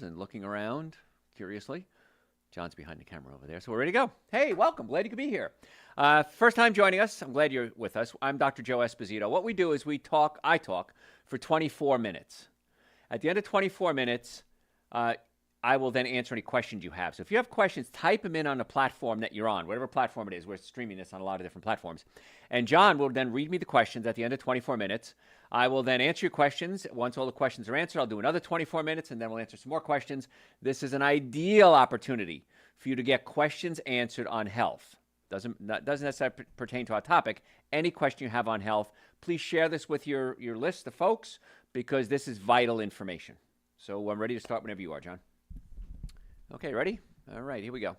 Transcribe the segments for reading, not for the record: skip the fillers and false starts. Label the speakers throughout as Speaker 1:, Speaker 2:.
Speaker 1: and looking around curiously. John's behind the camera over there, so we're ready to go. Hey, welcome. Glad you could be here. First time joining us. I'm glad you're with us. I'm Dr. Joe Esposito. What we do is I talk for 24 minutes. At the end of 24 minutes, I will then answer any questions you have. So if you have questions, type them in on the platform that you're on, whatever platform it is. We're streaming this on a lot of different platforms. And John will then read me the questions at the end of 24 minutes. I will then answer your questions. Once all the questions are answered, I'll do another 24 minutes, and then we'll answer some more questions. This is an ideal opportunity for you to get questions answered on health. Doesn't necessarily pertain to our topic. Any question you have on health, please share this with your list of folks, because this is vital information. So I'm ready to start whenever you are, John. Okay, ready? All right, here we go.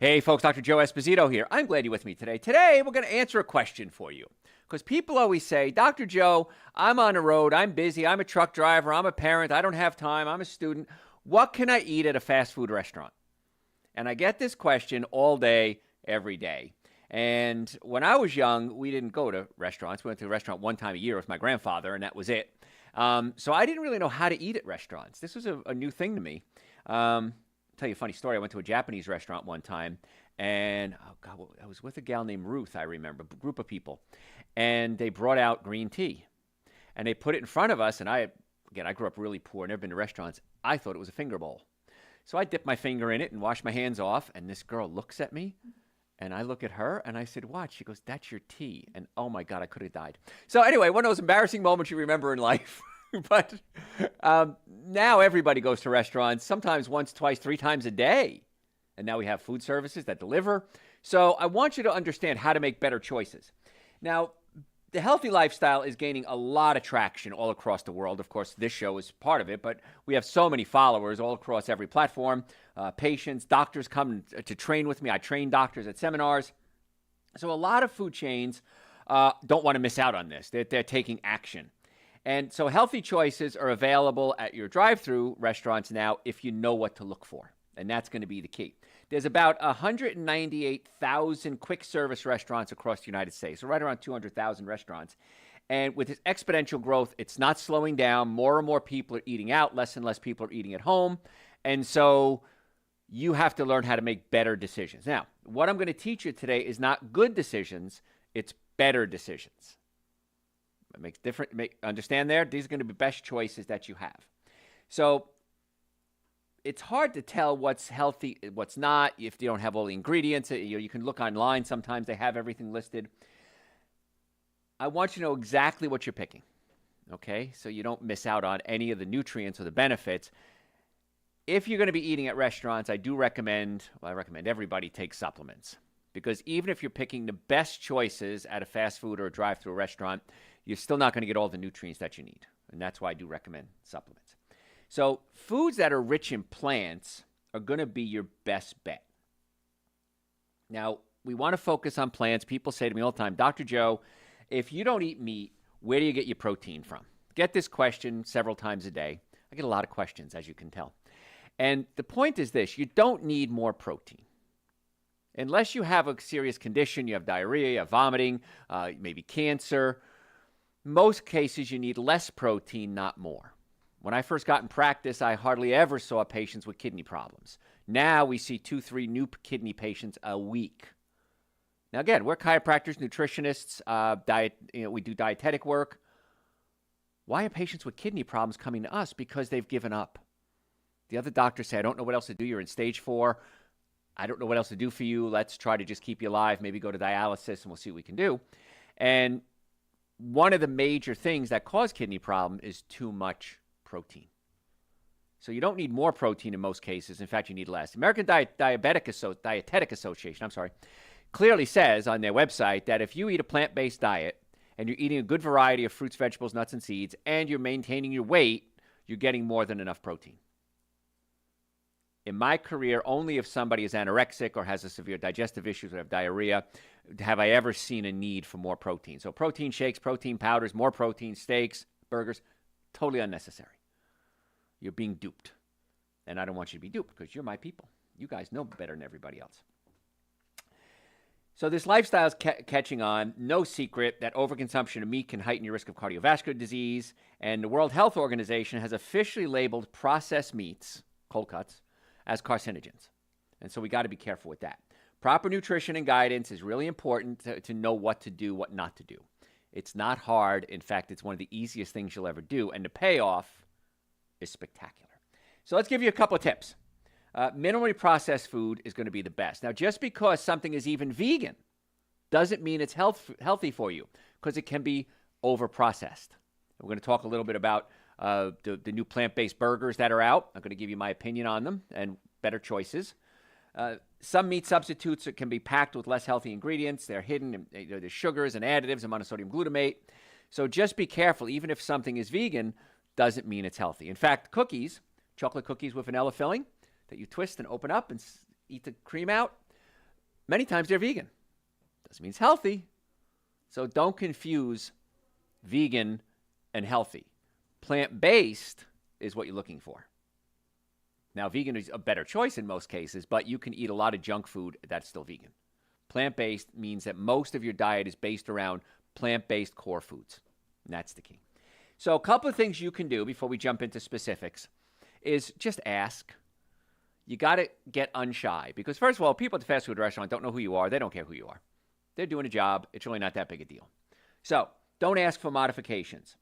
Speaker 1: Hey, folks, Dr. Joe Esposito here. I'm glad you're with me today. Today, we're going to answer a question for you. Because people always say, Dr. Joe, I'm on the road, I'm busy, I'm a truck driver, I'm a parent, I don't have time, I'm a student. What can I eat at a fast food restaurant? And I get this question all day, every day. And when I was young, we didn't go to restaurants. We went to a restaurant one time a year with my grandfather, and that was it. So I didn't really know how to eat at restaurants. This was a new thing to me. I'll tell you a funny story. I went to a Japanese restaurant one time, and I was with a gal named Ruth, I remember, a group of people. And they brought out green tea. And they put it in front of us, and I grew up really poor, never been to restaurants. I thought it was a finger bowl. So I dipped my finger in it and washed my hands off, and this girl looks at me, and I look at her, and I said, what? She goes, that's your tea. And oh, my God, I could have died. So anyway, one of those embarrassing moments you remember in life. But now everybody goes to restaurants, sometimes once, twice, 3 times a day. And now we have food services that deliver. So I want you to understand how to make better choices. Now, the healthy lifestyle is gaining a lot of traction all across the world. Of course, this show is part of it, but we have so many followers all across every platform. Patients, doctors come to train with me. I train doctors at seminars. So a lot of food chains don't want to miss out on this. They're taking action. And so healthy choices are available at your drive-through restaurants now if you know what to look for. And that's going to be the key. There's about 198,000 quick service restaurants across the United States, so right around 200,000 restaurants. And with this exponential growth, it's not slowing down. More and more people are eating out. Less and less people are eating at home. And so you have to learn how to make better decisions. Now, what I'm going to teach you today is not good decisions. It's better decisions. It makes different. Understand there? These are going to be best choices that you have. So it's hard to tell what's healthy, what's not, if you don't have all the ingredients. You can look online. Sometimes they have everything listed. I want you to know exactly what you're picking, okay? So you don't miss out on any of the nutrients or the benefits. If you're going to be eating at restaurants, I recommend everybody take supplements. Because even if you're picking the best choices at a fast food or a drive-through restaurant, you're still not going to get all the nutrients that you need. And that's why I do recommend supplements. So foods that are rich in plants are going to be your best bet. Now, we want to focus on plants. People say to me all the time, Dr. Joe, if you don't eat meat, where do you get your protein from? Get this question several times a day. I get a lot of questions, as you can tell. And the point is this, you don't need more protein. Unless you have a serious condition, you have diarrhea, you have vomiting, maybe cancer. Most cases, you need less protein, not more. When I first got in practice, I hardly ever saw patients with kidney problems. Now we see 2-3 new kidney patients a week. Now again, we're chiropractors, nutritionists, we do dietetic work. Why are patients with kidney problems coming to us? Because they've given up. The other doctors say, I don't know what else to do. You're in stage 4. I don't know what else to do for you. Let's try to just keep you alive. Maybe go to dialysis and we'll see what we can do. And one of the major things that cause kidney problem is too much protein. So you don't need more protein in most cases. In fact, you need less. American Dietetic Association, clearly says on their website that if you eat a plant-based diet and you're eating a good variety of fruits, vegetables, nuts, and seeds, and you're maintaining your weight, you're getting more than enough protein. In my career, only if somebody is anorexic or has a severe digestive issues or have diarrhea have I ever seen a need for more protein. So protein shakes, protein powders, more protein, steaks, burgers, totally unnecessary. You're being duped. And I don't want you to be duped because you're my people. You guys know better than everybody else. So this lifestyle is catching on. No secret that overconsumption of meat can heighten your risk of cardiovascular disease. And the World Health Organization has officially labeled processed meats, cold cuts, as carcinogens. And so we got to be careful with that. Proper nutrition and guidance is really important to know what to do, what not to do. It's not hard. In fact, it's one of the easiest things you'll ever do. And the payoff is spectacular. So let's give you a couple of tips. Minimally processed food is going to be the best. Now, just because something is even vegan doesn't mean it's healthy for you, because it can be over-processed. We're going to talk a little bit about the new plant-based burgers that are out. I'm going to give you my opinion on them and better choices. Some meat substitutes can be packed with less healthy ingredients. They're hidden. There's sugars and additives and monosodium glutamate. So just be careful. Even if something is vegan, doesn't mean it's healthy. In fact, cookies, chocolate cookies with vanilla filling, that you twist and open up and eat the cream out, many times they're vegan. Doesn't mean it's healthy. So don't confuse vegan and healthy. Plant-based is what you're looking for. Now, vegan is a better choice in most cases, but you can eat a lot of junk food that's still vegan. Plant-based means that most of your diet is based around plant-based core foods. And that's the key. So a couple of things you can do before we jump into specifics is just ask. You got to get unshy, because first of all, people at the fast food restaurant don't know who you are. They don't care who you are. They're doing a job. It's really not that big a deal. So don't ask for modifications.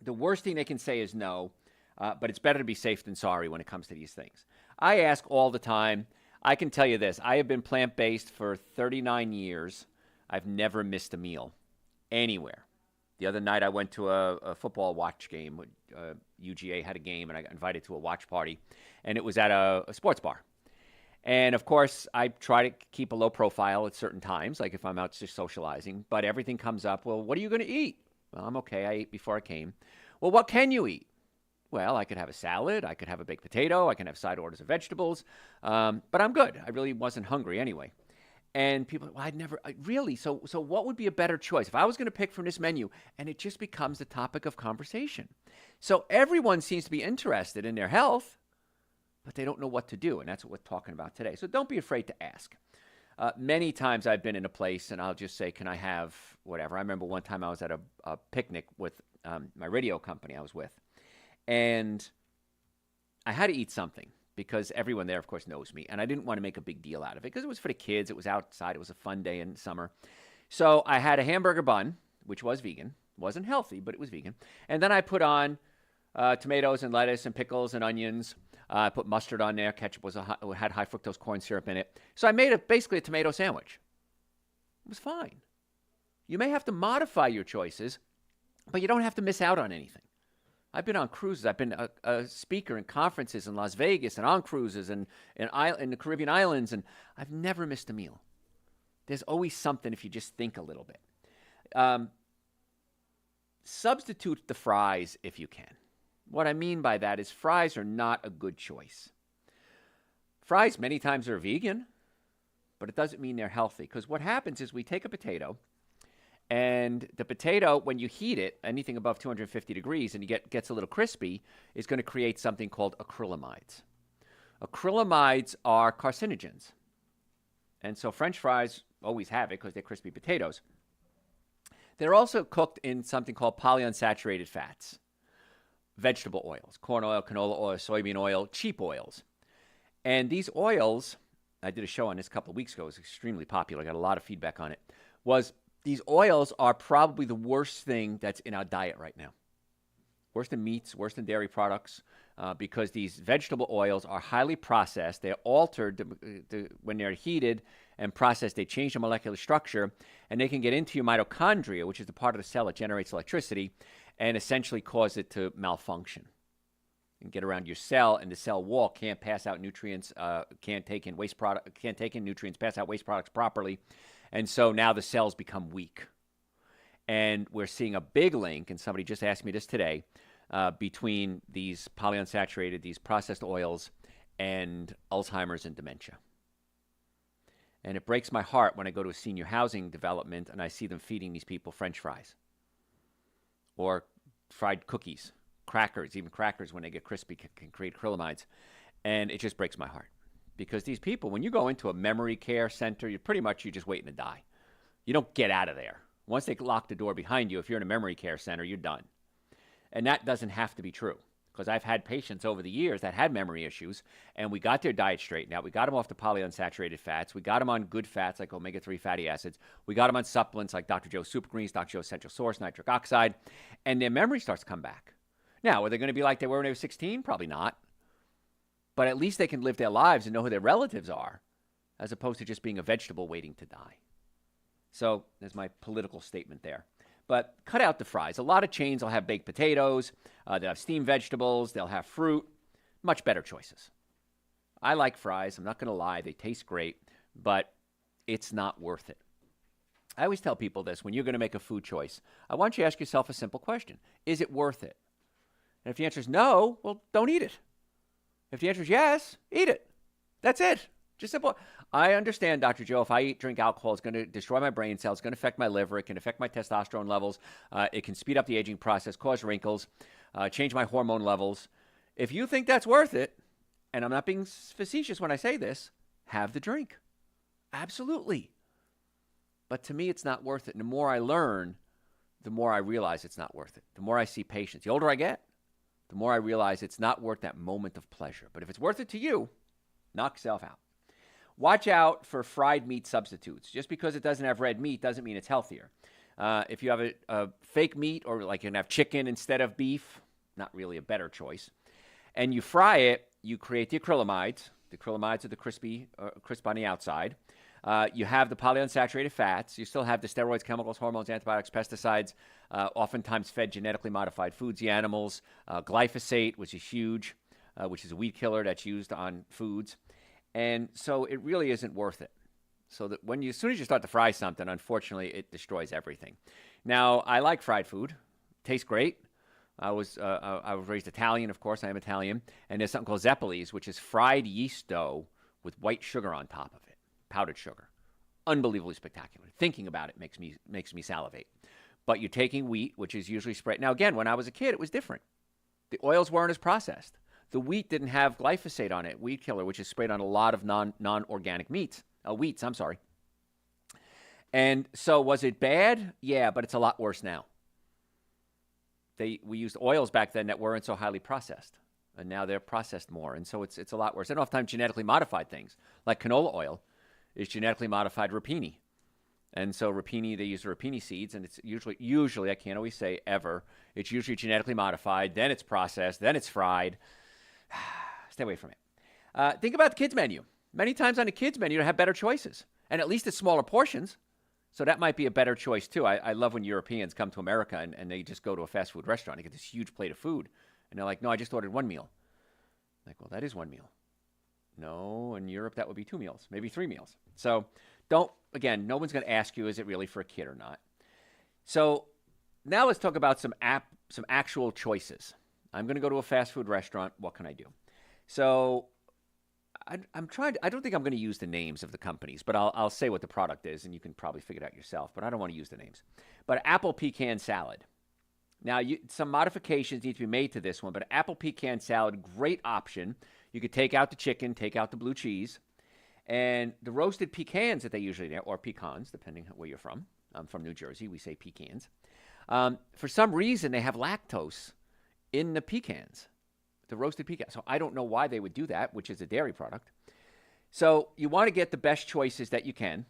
Speaker 1: The worst thing they can say is no, but it's better to be safe than sorry when it comes to these things. I ask all the time. I can tell you this. I have been plant-based for 39 years. I've never missed a meal anywhere. The other night I went to a football watch game. UGA had a game, and I got invited to a watch party, and it was at a sports bar. And, of course, I try to keep a low profile at certain times, like if I'm out just socializing, but everything comes up. Well, what are you going to eat? Well, I'm okay. I ate before I came. Well, what can you eat? Well, I could have a salad. I could have a baked potato. I can have side orders of vegetables. But I'm good. I really wasn't hungry anyway. And people, well, really? So what would be a better choice? If I was going to pick from this menu, and it just becomes the topic of conversation. So everyone seems to be interested in their health, but they don't know what to do. And that's what we're talking about today. So don't be afraid to ask. Many times I've been in a place and I'll just say, can I have whatever? I remember one time I was at a picnic with my radio company I was with. And I had to eat something, because everyone there, of course, knows me. And I didn't want to make a big deal out of it, because it was for the kids. It was outside. It was a fun day in summer. So I had a hamburger bun, which was vegan. Wasn't healthy, but it was vegan. And then I put on tomatoes and lettuce and pickles and onions. I put mustard on there. Ketchup had high fructose corn syrup in it. So I made basically a tomato sandwich. It was fine. You may have to modify your choices, but you don't have to miss out on anything. I've been on cruises. I've been a speaker in conferences in Las Vegas and on cruises and in the Caribbean islands, and I've never missed a meal. There's always something if you just think a little bit. Substitute the fries if you can. What I mean by that is fries are not a good choice. Fries many times are vegan, but it doesn't mean they're healthy, because what happens is we take a potato, and the potato, when you heat it, anything above 250 degrees, and it gets a little crispy, is going to create something called acrylamides. Acrylamides are carcinogens. And so French fries always have it because they're crispy potatoes. They're also cooked in something called polyunsaturated fats. Vegetable oils, corn oil, canola oil, soybean oil, cheap oils. And these oils, I did a show on this a couple of weeks ago. It was extremely popular. I got a lot of feedback on it. These oils are probably the worst thing that's in our diet right now. Worse than meats, worse than dairy products, because these vegetable oils are highly processed. They're altered when they're heated and processed. They change the molecular structure, and they can get into your mitochondria, which is the part of the cell that generates electricity, and essentially cause it to malfunction and get around your cell, and the cell wall can't pass out nutrients, can't take in nutrients, pass out waste products properly. And so now the cells become weak. And we're seeing a big link, and somebody just asked me this today, between these polyunsaturated, these processed oils, and Alzheimer's and dementia. And it breaks my heart when I go to a senior housing development and I see them feeding these people French fries or fried cookies, crackers. Even crackers, when they get crispy, can create acrylamides. And it just breaks my heart. because these people, when you go into a memory care center, you're just waiting to die. You don't get out of there. Once they lock the door behind you, if you're in a memory care center, you're done. And that doesn't have to be true, because I've had patients over the years that had memory issues, and we got their diet straightened out. We got them off the polyunsaturated fats. We got them on good fats like omega-3 fatty acids. We got them on supplements like Dr. Joe's Super Greens, Dr. Joe's Essential Source, nitric oxide, and their memory starts to come back. Now, are they going to be like they were when they were 16? Probably not. But at least they can live their lives and know who their relatives are, as opposed to just being a vegetable waiting to die. So there's my political statement there. But cut out the fries. A lot of chains will have baked potatoes. They'll have steamed vegetables. They'll have fruit. Much better choices. I like fries. I'm not going to lie. They taste great, but it's not worth it. I always tell people this. When you're going to make a food choice, I want you to ask yourself a simple question. Is it worth it? And if the answer is no, well, don't eat it. If the answer is yes, eat it. That's it. Just simple. I understand, Dr. Joe, if I drink alcohol, it's going to destroy my brain cells, it's going to affect my liver, it can affect my testosterone levels, it can speed up the aging process, cause wrinkles, change my hormone levels. If you think that's worth it, and I'm not being facetious when I say this, have the drink. Absolutely. But to me, it's not worth it. And the more I learn, the more I realize it's not worth it. The more I see patients. The older I get, the more I realize it's not worth that moment of pleasure. But if it's worth it to you, knock yourself out. Watch out for fried meat substitutes. Just because it doesn't have red meat doesn't mean it's healthier. If you have a fake meat, or like you can have chicken instead of beef, not really a better choice, and you fry it, you create the acrylamides. The acrylamides are the crisp on the outside. You have the polyunsaturated fats. You still have the steroids, chemicals, hormones, antibiotics, pesticides, oftentimes fed genetically modified foods, the animals, glyphosate, which is huge, which is a weed killer that's used on foods. And so it really isn't worth it. So that as soon as you start to fry something, unfortunately, it destroys everything. Now, I like fried food. Tastes great. I was raised Italian, of course. I am Italian. And there's something called zeppoles, which is fried yeast dough with white sugar on top of it, powdered sugar. Unbelievably spectacular. Thinking about it makes me salivate. But you're taking wheat, which is usually spread. Now, again, when I was a kid, it was different. The oils weren't as processed. The wheat didn't have glyphosate on it, weed killer, which is sprayed on a lot of non-organic wheats. And so was it bad? Yeah, but it's a lot worse now. We used oils back then that weren't so highly processed, and now they're processed more, and so it's a lot worse. And oftentimes genetically modified things, like canola oil, is genetically modified rapini. And so rapini, they use the rapini seeds, and it's usually, I can't always say ever, it's usually genetically modified, then it's processed, then it's fried. Stay away from it. Think about the kids' menu. Many times on the kids' menu, you have better choices, and at least it's smaller portions. So that might be a better choice, too. I love when Europeans come to America and they just go to a fast food restaurant. They get this huge plate of food, and they're like, no, I just ordered one meal. I'm like, well, that is one meal. No, in Europe, that would be 2 meals, maybe 3 meals. So no one's going to ask you, is it really for a kid or not? So now let's talk about some actual choices. I'm going to go to a fast food restaurant. What can I do? So I don't think I'm going to use the names of the companies, but I'll say what the product is, and you can probably figure it out yourself, but I don't want to use the names. But apple pecan salad. Now, some modifications need to be made to this one, but apple pecan salad, great option. You could take out the chicken, take out the blue cheese, and the roasted pecans that they usually do, or pecans, depending on where you're from. I'm from New Jersey. We say pecans. For some reason, they have lactose in the pecans, the roasted pecans. So I don't know why they would do that, which is a dairy product. So you want to get the best choices that you can.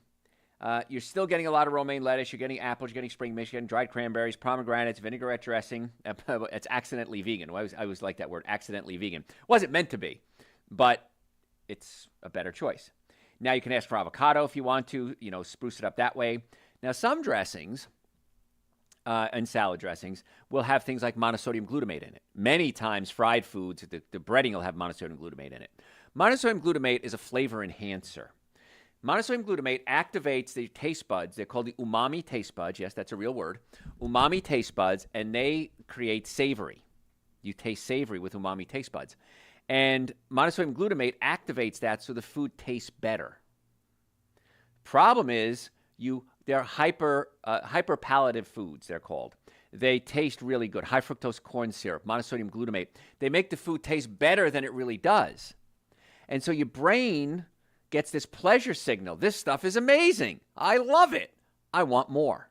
Speaker 1: You're still getting a lot of romaine lettuce. You're getting apples. You're getting spring mix. You're getting dried cranberries, pomegranates, vinaigrette dressing. It's accidentally vegan. I always like that word, accidentally vegan. Wasn't meant to be, but it's a better choice. Now you can ask for avocado if you want to, spruce it up that way. Now some dressings and salad dressings will have things like monosodium glutamate in it. Many times fried foods, the breading will have monosodium glutamate in it. Monosodium glutamate is a flavor enhancer. Monosodium glutamate activates the taste buds. They're called the umami taste buds. Yes, that's a real word. Umami taste buds, and they create savory. You taste savory with umami taste buds. And monosodium glutamate activates that so the food tastes better. Problem is, they're hyperpalative foods, they're called. They taste really good. High fructose corn syrup, monosodium glutamate. They make the food taste better than it really does. And so your brain gets this pleasure signal. This stuff is amazing. I love it. I want more.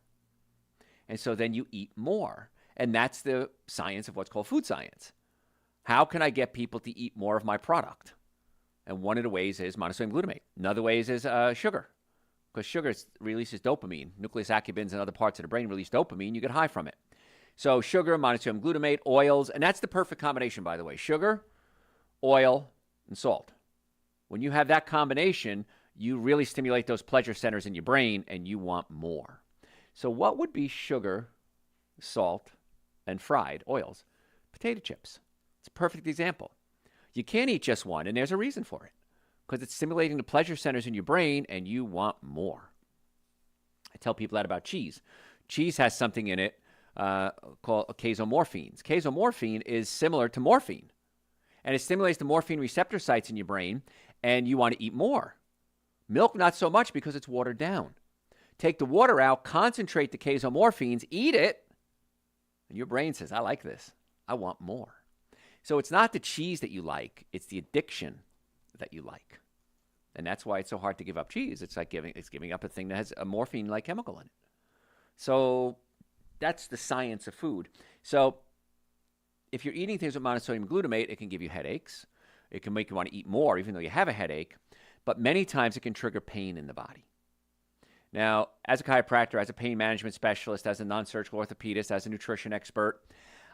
Speaker 1: And so then you eat more. And that's the science of what's called food science. How can I get people to eat more of my product? And one of the ways is monosodium glutamate. Another way is sugar. Because sugar releases dopamine. Nucleus accumbens and other parts of the brain release dopamine. You get high from it. So sugar, monosodium glutamate, oils, and that's the perfect combination, by the way. Sugar, oil, and salt. When you have that combination, you really stimulate those pleasure centers in your brain, and you want more. So what would be sugar, salt, and fried oils? Potato chips. It's a perfect example. You can't eat just one, and there's a reason for it. Because it's stimulating the pleasure centers in your brain, and you want more. I tell people that about cheese. Cheese has something in it called casomorphines. Casomorphine is similar to morphine. And it stimulates the morphine receptor sites in your brain, and you want to eat more. Milk, not so much because it's watered down. Take the water out, concentrate the casomorphines, eat it, and your brain says, I like this. I want more. So it's not the cheese that you like. It's the addiction that you like. And that's why it's so hard to give up cheese. It's like giving up a thing that has a morphine-like chemical in it. So that's the science of food. So if you're eating things with monosodium glutamate, it can give you headaches. It can make you want to eat more, even though you have a headache. But many times it can trigger pain in the body. Now, as a chiropractor, as a pain management specialist, as a non-surgical orthopedist, as a nutrition expert,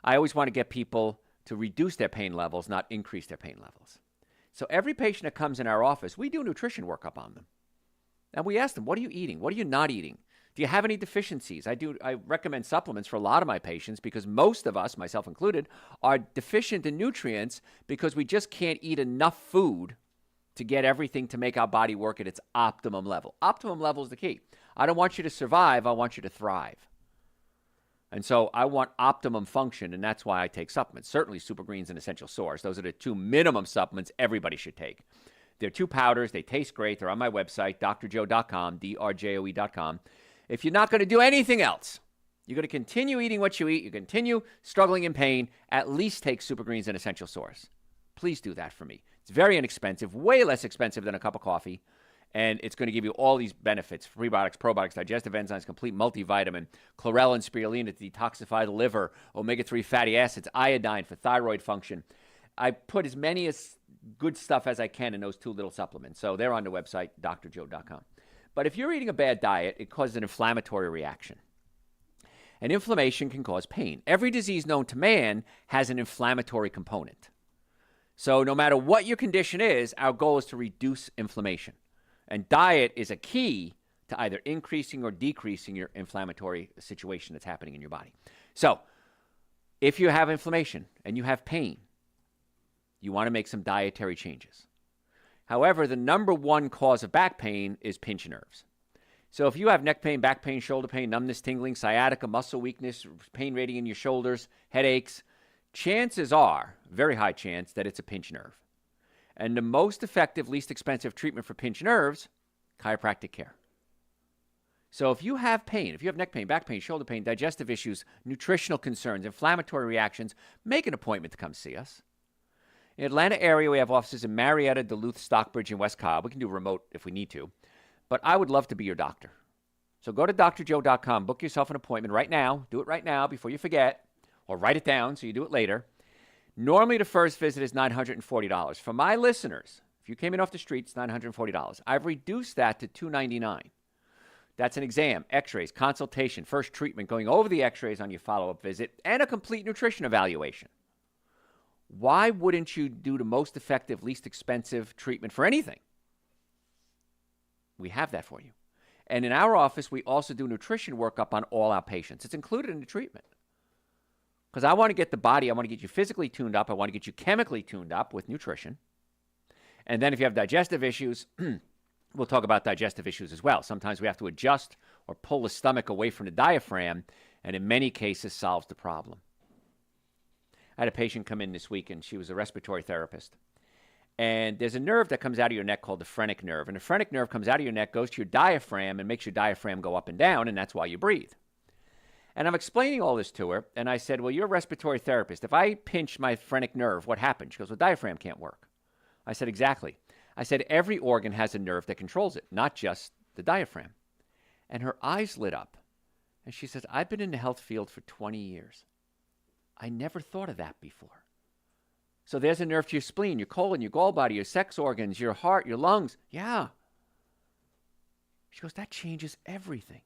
Speaker 1: I always want to get people to reduce their pain levels, not increase their pain levels. So every patient that comes in our office, we do a nutrition workup on them. And we ask them, what are you eating? What are you not eating? Do you have any deficiencies? I recommend supplements for a lot of my patients because most of us, myself included, are deficient in nutrients because we just can't eat enough food to get everything to make our body work at its optimum level. Optimum level is the key. I don't want you to survive. I want you to thrive. And so I want optimum function, and that's why I take supplements. Certainly Super Greens and Essential Source. Those are the two minimum supplements everybody should take. They're 2 powders. They taste great. They're on my website, drjoe.com, drjoe.com. If you're not going to do anything else, you're going to continue eating what you eat, you continue struggling in pain, at least take Super Greens and Essential Source. Please do that for me. It's very inexpensive, way less expensive than a cup of coffee. And it's going to give you all these benefits: prebiotics, probiotics, digestive enzymes, complete multivitamin, chlorella and spirulina to detoxify the liver, omega-3 fatty acids, iodine for thyroid function. I put as many as good stuff as I can in those 2 little supplements. So they're on the website, drjoe.com. But if you're eating a bad diet, it causes an inflammatory reaction. And inflammation can cause pain. Every disease known to man has an inflammatory component. So no matter what your condition is, our goal is to reduce inflammation. And diet is a key to either increasing or decreasing your inflammatory situation that's happening in your body. So if you have inflammation and you have pain, you want to make some dietary changes. However, the number one cause of back pain is pinched nerves. So if you have neck pain, back pain, shoulder pain, numbness, tingling, sciatica, muscle weakness, pain radiating in your shoulders, headaches, chances are, very high chance, that it's a pinched nerve. And the most effective, least expensive treatment for pinched nerves, chiropractic care. So if you have pain, if you have neck pain, back pain, shoulder pain, digestive issues, nutritional concerns, inflammatory reactions, make an appointment to come see us. In the Atlanta area, we have offices in Marietta, Duluth, Stockbridge, and West Cobb. We can do remote if we need to. But I would love to be your doctor. So go to drjoe.com, book yourself an appointment right now. Do it right now before you forget, or write it down so you do it later. Normally, the first visit is $940. For my listeners, if you came in off the street, it's $940. I've reduced that to $299. That's an exam, x-rays, consultation, first treatment, going over the x-rays on your follow-up visit, and a complete nutrition evaluation. Why wouldn't you do the most effective, least expensive treatment for anything? We have that for you. And in our office, we also do nutrition workup on all our patients. It's included in the treatment. Because I want to get the body, I want to get you physically tuned up. I want to get you chemically tuned up with nutrition. And then if you have digestive issues, we'll talk about digestive issues as well. Sometimes we have to adjust or pull the stomach away from the diaphragm, and in many cases solves the problem. I had a patient come in this week, and she was a respiratory therapist. And there's a nerve that comes out of your neck called the phrenic nerve. And the phrenic nerve comes out of your neck, goes to your diaphragm, and makes your diaphragm go up and down, and that's why you breathe. And I'm explaining all this to her, and I said, well, you're a respiratory therapist. If I pinch my phrenic nerve, what happens? She goes, well, diaphragm can't work. I said, exactly. I said, every organ has a nerve that controls it, not just the diaphragm. And her eyes lit up. And she says, I've been in the health field for 20 years. I never thought of that before. So there's a nerve to your spleen, your colon, your gallbladder, your sex organs, your heart, your lungs. Yeah. She goes, that changes everything.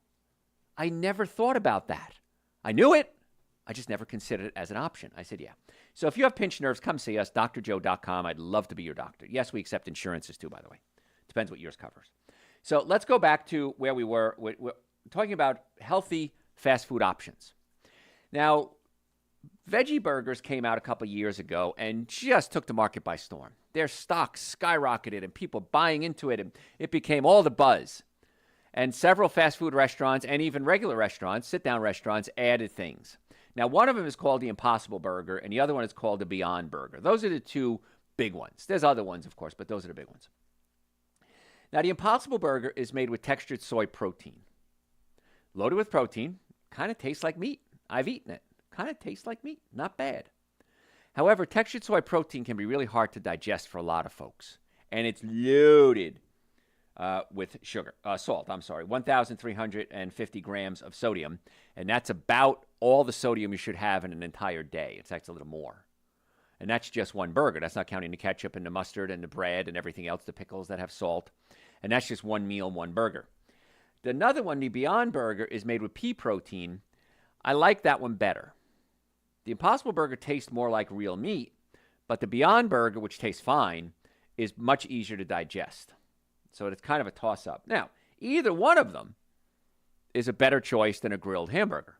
Speaker 1: I never thought about that. I knew it. I just never considered it as an option. I said, yeah. So if you have pinched nerves, come see us, drjoe.com. I'd love to be your doctor. Yes, we accept insurances too, by the way. Depends what yours covers. So let's go back to where we were. We're talking about healthy fast food options. Now, veggie burgers came out a couple years ago and just took the market by storm. Their stocks skyrocketed and people buying into it, and it became all the buzz. And several fast food restaurants and even regular restaurants, sit-down restaurants, added things. Now, one of them is called the Impossible Burger, and the other one is called the Beyond Burger. Those are the two big ones. There's other ones, of course, but those are the big ones. Now, the Impossible Burger is made with textured soy protein. Loaded with protein, kind of tastes like meat. I've eaten it. Kind of tastes like meat. Not bad. However, textured soy protein can be really hard to digest for a lot of folks. And it's loaded with salt, 1,350 grams of sodium. And that's about all the sodium you should have in an entire day. It's actually a little more. And that's just one burger. That's not counting the ketchup and the mustard and the bread and everything else, the pickles that have salt. And that's just one meal, one burger. Another one, the Beyond Burger, is made with pea protein. I like that one better. The Impossible Burger tastes more like real meat, but the Beyond Burger, which tastes fine, is much easier to digest. So it's kind of a toss-up. Now, either one of them is a better choice than a grilled hamburger.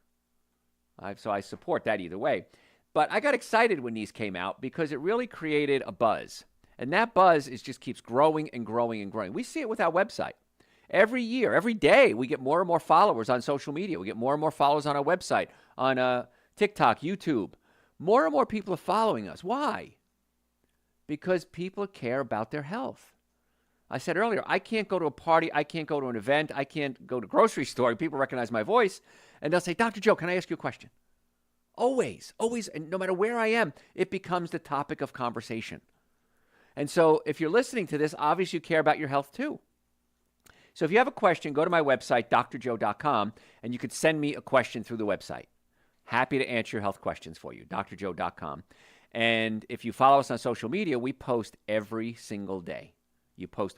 Speaker 1: So I support that either way. But I got excited when these came out because it really created a buzz. And that buzz just keeps growing and growing and growing. We see it with our website. Every year, every day, we get more and more followers on social media. We get more and more followers on our website, on TikTok, YouTube. More and more people are following us. Why? Because people care about their health. I said earlier, I can't go to a party. I can't go to an event. I can't go to a grocery store. People recognize my voice, and they'll say, Dr. Joe, can I ask you a question? Always, always, and no matter where I am, it becomes the topic of conversation. And so if you're listening to this, obviously you care about your health too. So if you have a question, go to my website, drjoe.com, and you could send me a question through the website. Happy to answer your health questions for you, drjoe.com. And if you follow us on social media, we post every single day. You post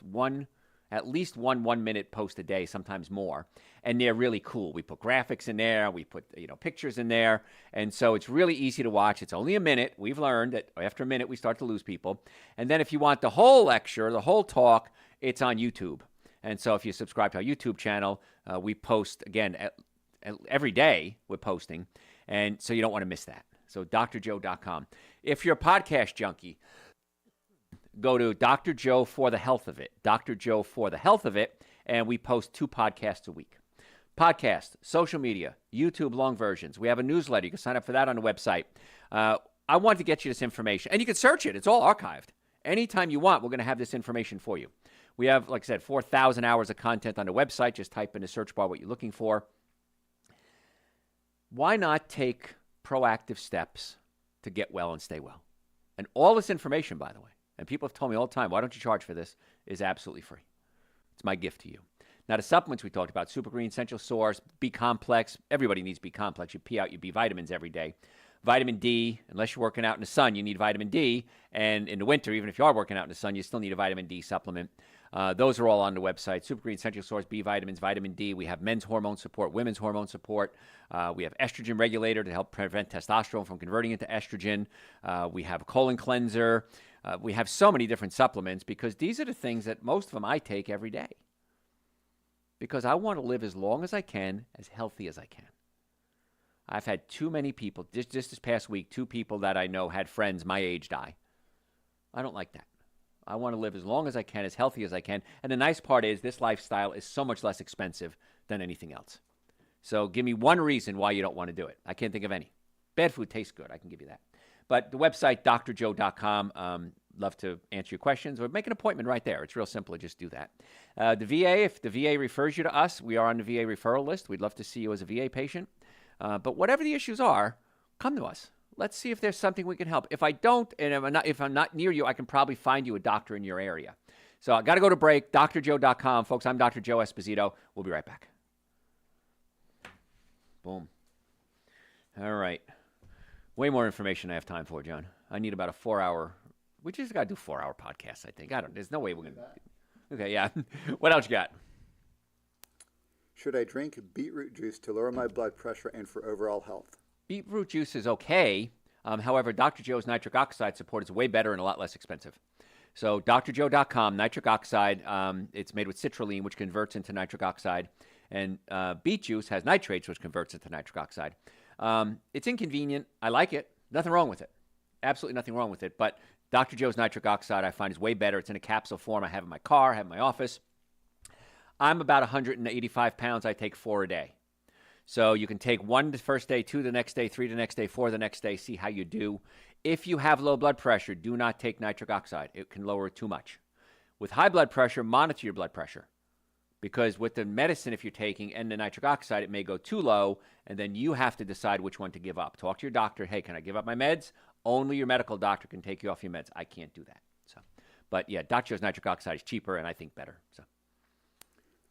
Speaker 1: at least one 1-minute post a day, sometimes more. And they're really cool. We put graphics in there. We put pictures in there. And so it's really easy to watch. It's only a minute. We've learned that after a minute, we start to lose people. And then if you want the whole lecture, the whole talk, it's on YouTube. And so if you subscribe to our YouTube channel, we post, again, every day we're posting. And so you don't want to miss that. So drjoe.com. If you're a podcast junkie, go to Dr. Joe for the health of it. Dr. Joe for the health of it. And we post 2 podcasts a week. Podcast, social media, YouTube long versions. We have a newsletter. You can sign up for that on the website. I want to get you this information. And you can search it. It's all archived. Anytime you want, we're going to have this information for you. We have, like I said, 4,000 hours of content on the website. Just type in the search bar what you're looking for. Why not take proactive steps to get well and stay well? And all this information, by the way, and people have told me all the time, why don't you charge for this, is absolutely free. It's my gift to you. Now, the supplements we talked about, Super Green, Essential Source, B-Complex. Everybody needs B-Complex. You pee out your B vitamins every day. Vitamin D, unless you're working out in the sun, you need vitamin D. And in the winter, even if you are working out in the sun, you still need a vitamin D supplement. Those are all on the website. Super Green, Essential Source, B vitamins, vitamin D. We have men's hormone support, women's hormone support. We have estrogen regulator to help prevent testosterone from converting into estrogen. We have a colon cleanser. We have so many different supplements because these are the things that most of them I take every day. Because I want to live as long as I can, as healthy as I can. I've had too many people, just this past week, 2 people that I know had friends my age die. I don't like that. I want to live as long as I can, as healthy as I can. And the nice part is this lifestyle is so much less expensive than anything else. So give me one reason why you don't want to do it. I can't think of any. Bad food tastes good. I can give you that. But the website, drjoe.com, love to answer your questions or make an appointment right there. It's real simple. Just do that. The VA, if the VA refers you to us, we are on the VA referral list. We'd love to see you as a VA patient. But whatever the issues are, come to us. Let's see if there's something we can help. If I don't, and if I'm not near you, I can probably find you a doctor in your area. So I got to go to break. drjoe.com. Folks, I'm Dr. Joe Esposito. We'll be right back. Boom. All right. Way more information I have time for, John. I need about a 4-hour. We just got to do 4-hour podcasts, I think. There's no way we're going to. Okay, yeah. What else you got?
Speaker 2: Should I drink beetroot juice to lower my blood pressure and for overall health?
Speaker 1: Beetroot juice is okay. However, Dr. Joe's nitric oxide support is way better and a lot less expensive. So drjoe.com, nitric oxide, it's made with citrulline, which converts into nitric oxide. And beet juice has nitrates, which converts into nitric oxide. It's inconvenient. I like it. Nothing wrong with it. Absolutely nothing wrong with it. But Dr. Joe's nitric oxide, I find, is way better. It's in a capsule form. I have it in my car. I have it in my office. I'm about 185 pounds. I take 4 a day. So you can take 1 the first day, 2 the next day, 3 the next day, 4 the next day, see how you do. If you have low blood pressure, do not take nitric oxide. It can lower it too much. With high blood pressure, monitor your blood pressure. Because with the medicine, if you're taking and the nitric oxide, it may go too low, and then you have to decide which one to give up. Talk to your doctor. Hey, can I give up my meds? Only your medical doctor can take you off your meds. I can't do that. But yeah, Dr. Joe's nitric oxide is cheaper and I think better.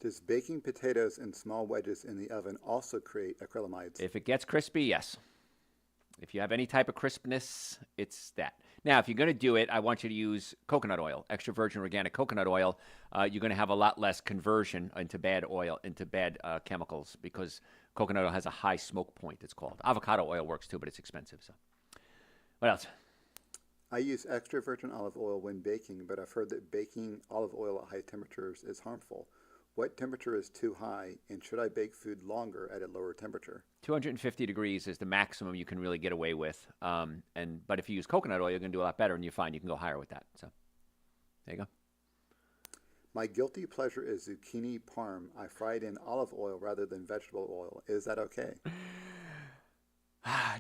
Speaker 2: Does baking potatoes in small wedges in the oven also create acrylamides?
Speaker 1: If it gets crispy, yes. If you have any type of crispness, it's that. Now, if you're going to do it, I want you to use coconut oil, extra virgin organic coconut oil. You're going to have a lot less conversion into bad oil, into bad chemicals, because coconut oil has a high smoke point, it's called. Avocado oil works too, but it's expensive. So, what else?
Speaker 2: I use extra virgin olive oil when baking, but I've heard that baking olive oil at high temperatures is harmful. What temperature is too high, and should I bake food longer at a lower temperature?
Speaker 1: 250 degrees is the maximum you can really get away with. But if you use coconut oil, you're going to do a lot better, and you find you can go higher with that. So there you go.
Speaker 2: My guilty pleasure is zucchini parm. I fry it in olive oil rather than vegetable oil. Is that okay?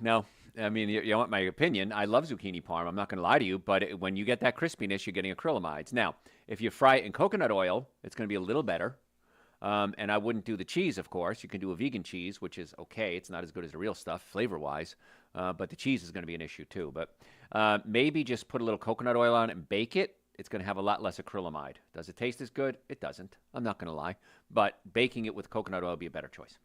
Speaker 1: No. I mean, you want my opinion. I love zucchini parm. I'm not going to lie to you. But when you get that crispiness, you're getting acrylamides. Now, if you fry it in coconut oil, it's going to be a little better. And I wouldn't do the cheese, of course. You can do a vegan cheese, which is okay. It's not as good as the real stuff, flavor-wise. But the cheese is going to be an issue, too. But maybe just put a little coconut oil on it and bake it. It's going to have a lot less acrylamide. Does it taste as good? It doesn't. I'm not going to lie. But baking it with coconut oil would be a better choice.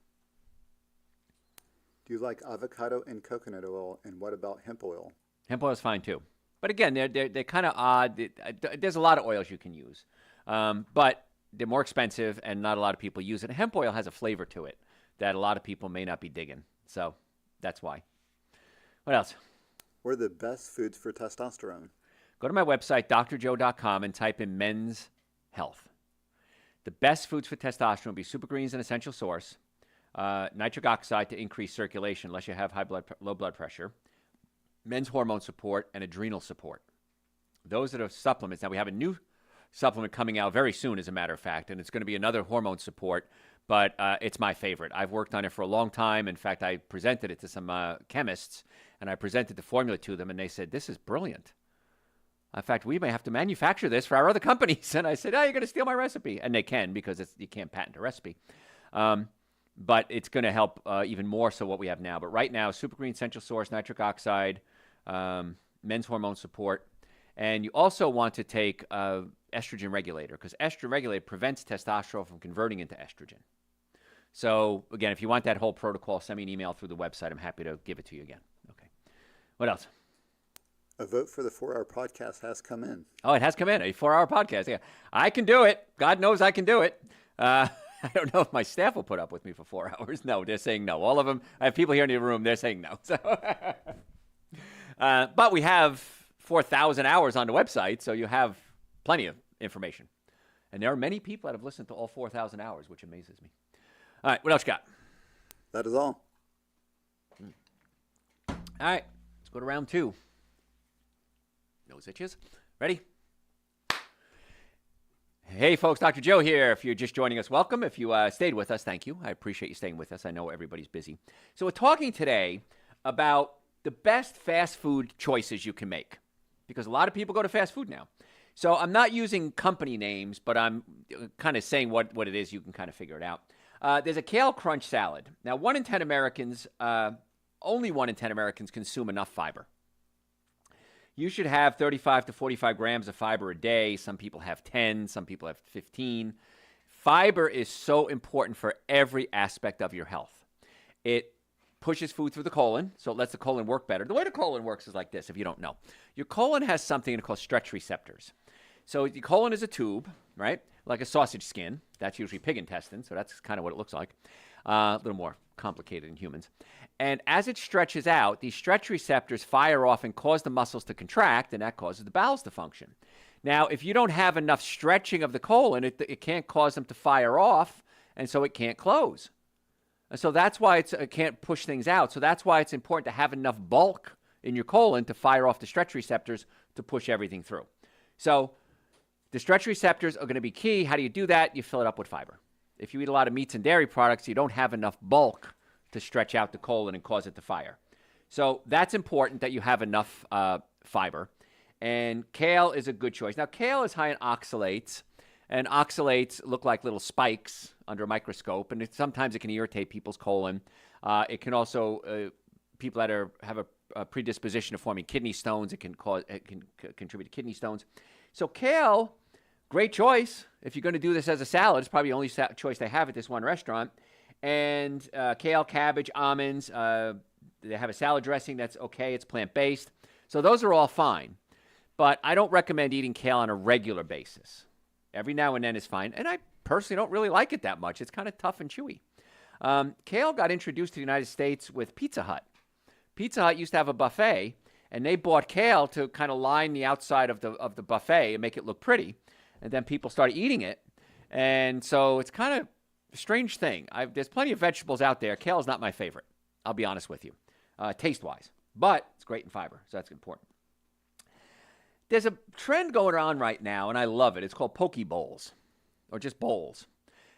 Speaker 2: Do you like avocado and coconut oil, and what about hemp oil?
Speaker 1: Hemp oil is fine, too. But again, they're kind of odd. There's a lot of oils you can use. But they're more expensive, and not a lot of people use it. Hemp oil has a flavor to it that a lot of people may not be digging. So that's why. What else?
Speaker 2: What are the best foods for testosterone?
Speaker 1: Go to my website, drjoe.com, and type in men's health. The best foods for testosterone would be super greens and essential source, nitric oxide to increase circulation unless you have low blood pressure, men's hormone support, and adrenal support. Those are the supplements. Now, we have a new supplement coming out very soon, as a matter of fact, and it's going to be another hormone support, but it's my favorite. I've worked on it for a long time. In fact, I presented it to some chemists, and I presented the formula to them, and they said, this is brilliant. In fact, we may have to manufacture this for our other companies. And I said, you're going to steal my recipe. And they can, because you can't patent a recipe. But it's going to help even more so what we have now. But right now, Super Green Essential Source, nitric oxide, men's hormone support. And you also want to take estrogen regulator, because estrogen regulator prevents testosterone from converting into estrogen. So, again, if you want that whole protocol, send me an email through the website. I'm happy to give it to you again. Okay. What else?
Speaker 2: A vote for the 4-hour podcast has come in.
Speaker 1: Oh, it has come in, a 4-hour podcast. Yeah, I can do it. God knows I can do it. I don't know if my staff will put up with me for 4 hours. No, they're saying no. All of them. I have people here in the room. They're saying no. So, but we have 4,000 hours on the website, so you have plenty of information. And there are many people that have listened to all 4,000 hours, which amazes me. All right, what else you got?
Speaker 2: That is all.
Speaker 1: All right, let's go to round 2. Nose itches. Ready? Hey, folks, Dr. Joe here. If you're just joining us, welcome. If you stayed with us, thank you. I appreciate you staying with us. I know everybody's busy. So we're talking today about the best fast food choices you can make, because a lot of people go to fast food now. So I'm not using company names, but I'm kind of saying what it is. You can kind of figure it out. There's a kale crunch salad. Now, only 1 in 10 Americans consume enough fiber. You should have 35 to 45 grams of fiber a day. Some people have 10, some people have 15. Fiber is so important for every aspect of your health. It pushes food through the colon, so it lets the colon work better. The way the colon works is like this, if you don't know. Your colon has something called stretch receptors. So the colon is a tube, right? Like a sausage skin. That's usually pig intestine, so that's kind of what it looks like. A little more complicated in humans. And as it stretches out, these stretch receptors fire off and cause the muscles to contract, and that causes the bowels to function. Now, if you don't have enough stretching of the colon, it can't cause them to fire off, and so it can't close. And so that's why it can't push things out. So that's why it's important to have enough bulk in your colon to fire off the stretch receptors to push everything through. So the stretch receptors are going to be key. How do you do that? You fill it up with fiber. If you eat a lot of meats and dairy products, you don't have enough bulk to stretch out the colon and cause it to fire. So that's important that you have enough fiber. And kale is a good choice. Now, kale is high in oxalates, and oxalates look like little spikes under a microscope, and sometimes it can irritate people's colon. It can also, people that have a predisposition to forming kidney stones, it can contribute to kidney stones. So kale, great choice. If you're going to do this as a salad, it's probably the only choice they have at this one restaurant. And kale, cabbage, almonds, they have a salad dressing that's okay. It's plant-based. So those are all fine. But I don't recommend eating kale on a regular basis. Every now and then is fine. And I personally don't really like it that much. It's kind of tough and chewy. Kale got introduced to the United States with Pizza Hut. Pizza Hut used to have a buffet, and they bought kale to kind of line the outside of the buffet and make it look pretty. And then people started eating it. And so it's kind of a strange thing. There's plenty of vegetables out there. Kale is not my favorite. I'll be honest with you, taste-wise. But it's great in fiber, so that's important. There's a trend going on right now, and I love it. It's called poke bowls, or just bowls.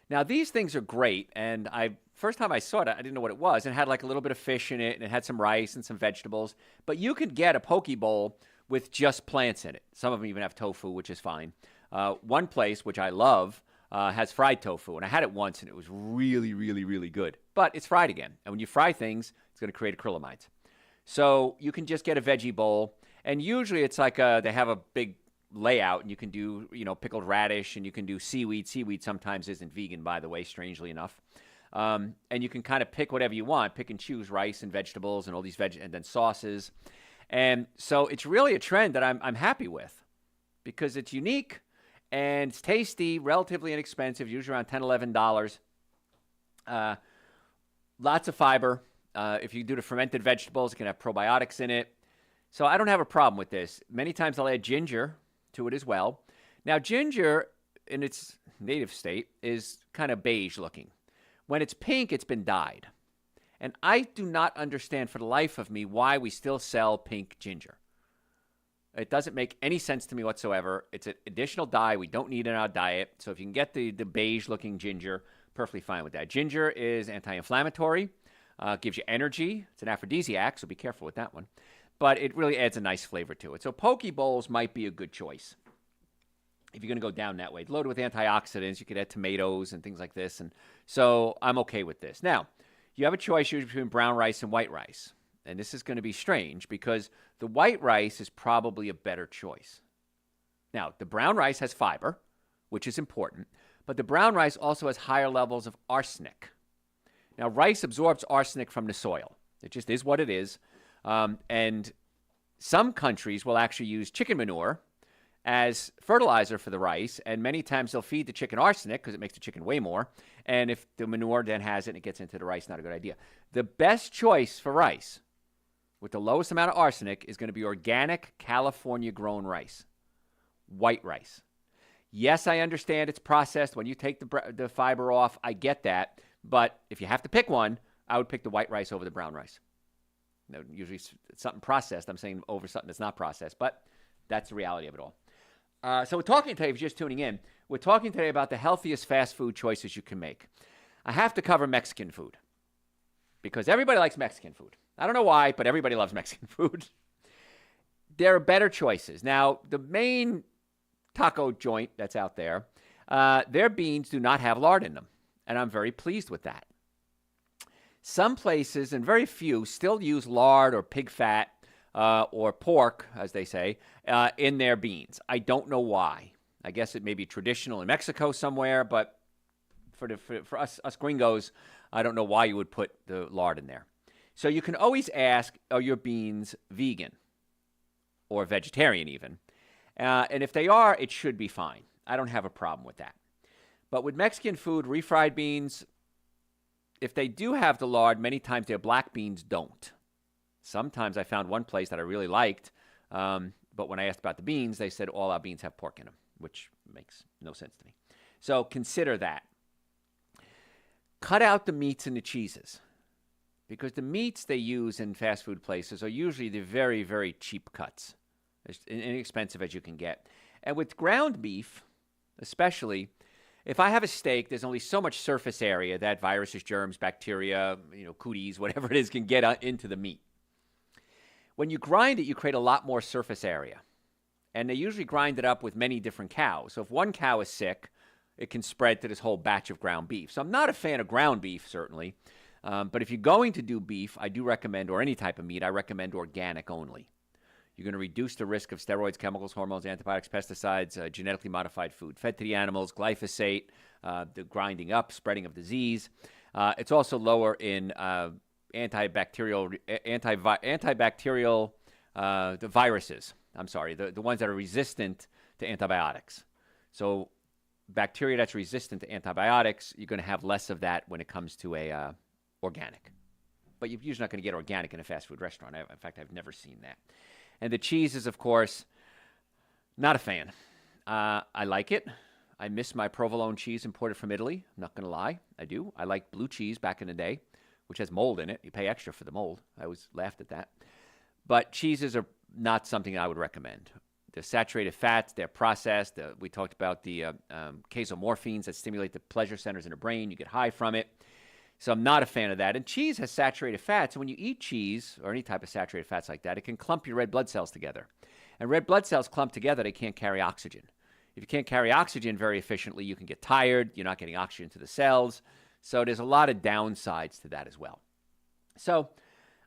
Speaker 1: Now, these things are great, and first time I saw it, I didn't know what it was. It had like a little bit of fish in it, and it had some rice and some vegetables. But you can get a poke bowl with just plants in it. Some of them even have tofu, which is fine. One place, which I love, has fried tofu, and I had it once, and it was really, really, really good. But it's fried again, and when you fry things, it's going to create acrylamides. So you can just get a veggie bowl. And usually it's like they have a big layout, and you can do, pickled radish, and you can do seaweed. Seaweed sometimes isn't vegan, by the way, strangely enough. And you can kind of pick whatever you want, pick and choose rice and vegetables and all these and then sauces. And so it's really a trend that I'm happy with because it's unique and it's tasty, relatively inexpensive, usually around $10, $11. Lots of fiber. If you do the fermented vegetables, it can have probiotics in it. So I don't have a problem with this. Many times I'll add ginger to it as well. Now, ginger in its native state is kind of beige looking. When it's pink, it's been dyed. And I do not understand for the life of me why we still sell pink ginger. It doesn't make any sense to me whatsoever. It's an additional dye we don't need in our diet. So if you can get the beige looking ginger, perfectly fine with that. Ginger is anti-inflammatory, gives you energy. It's an aphrodisiac, so be careful with that one. But it really adds a nice flavor to it. So poke bowls might be a good choice if you're going to go down that way. Loaded with antioxidants, you could add tomatoes and things like this. And so I'm okay with this. Now, you have a choice usually between brown rice and white rice. And this is going to be strange because the white rice is probably a better choice. Now, the brown rice has fiber, which is important. But the brown rice also has higher levels of arsenic. Now, rice absorbs arsenic from the soil. It just is what it is. And some countries will actually use chicken manure as fertilizer for the rice, and many times they'll feed the chicken arsenic because it makes the chicken weigh more. And if the manure then has it and it gets into the rice, not a good idea. The best choice for rice with the lowest amount of arsenic is going to be organic California-grown rice, white rice. Yes, I understand it's processed. When you take the fiber off, I get that. But if you have to pick one, I would pick the white rice over the brown rice. Usually it's something processed. I'm saying over something that's not processed, but that's the reality of it all. So we're talking today, if you're just tuning in, we're talking today about the healthiest fast food choices you can make. I have to cover Mexican food because everybody likes Mexican food. I don't know why, but everybody loves Mexican food. There are better choices. Now, the main taco joint that's out there, their beans do not have lard in them, and I'm very pleased with that. Some places, and very few, still use lard or pig fat or pork, as they say, in their beans. I don't know why. I guess it may be traditional in Mexico somewhere, but for us gringos, I don't know why you would put the lard in there. So you can always ask, are your beans vegan or vegetarian even? And if they are, it should be fine. I don't have a problem with that. But with Mexican food, refried beans, if they do have the lard, many times their black beans don't. Sometimes I found one place that I really liked, but when I asked about the beans, they said all our beans have pork in them, which makes no sense to me. So consider that. Cut out the meats and the cheeses, because the meats they use in fast food places are usually the very, very cheap cuts, as inexpensive as you can get. And with ground beef, especially, if I have a steak, there's only so much surface area that viruses, germs, bacteria, cooties, whatever it is, can get into the meat. When you grind it, you create a lot more surface area. And they usually grind it up with many different cows. So if one cow is sick, it can spread to this whole batch of ground beef. So I'm not a fan of ground beef, certainly. But if you're going to do beef, I do recommend, or any type of meat, I recommend organic only. You're going to reduce the risk of steroids, chemicals, hormones, antibiotics, pesticides, genetically modified food fed to the animals, glyphosate, the grinding up, spreading of disease. It's also lower in antibacterial, the viruses. I'm sorry, the ones that are resistant to antibiotics. So bacteria that's resistant to antibiotics, you're going to have less of that when it comes to a organic. But you're usually not going to get organic in a fast food restaurant. In fact, I've never seen that. And the cheese is, of course, not a fan. I like it. I miss my provolone cheese imported from Italy. I'm not going to lie. I do. I like blue cheese back in the day, which has mold in it. You pay extra for the mold. I always laughed at that. But cheeses are not something I would recommend. They're saturated fats. They're processed. We talked about the casomorphines that stimulate the pleasure centers in the brain. You get high from it. So I'm not a fan of that. And cheese has saturated fats. And when you eat cheese or any type of saturated fats like that, it can clump your red blood cells together. And red blood cells clump together, they can't carry oxygen. If you can't carry oxygen very efficiently, you can get tired. You're not getting oxygen to the cells. So there's a lot of downsides to that as well. So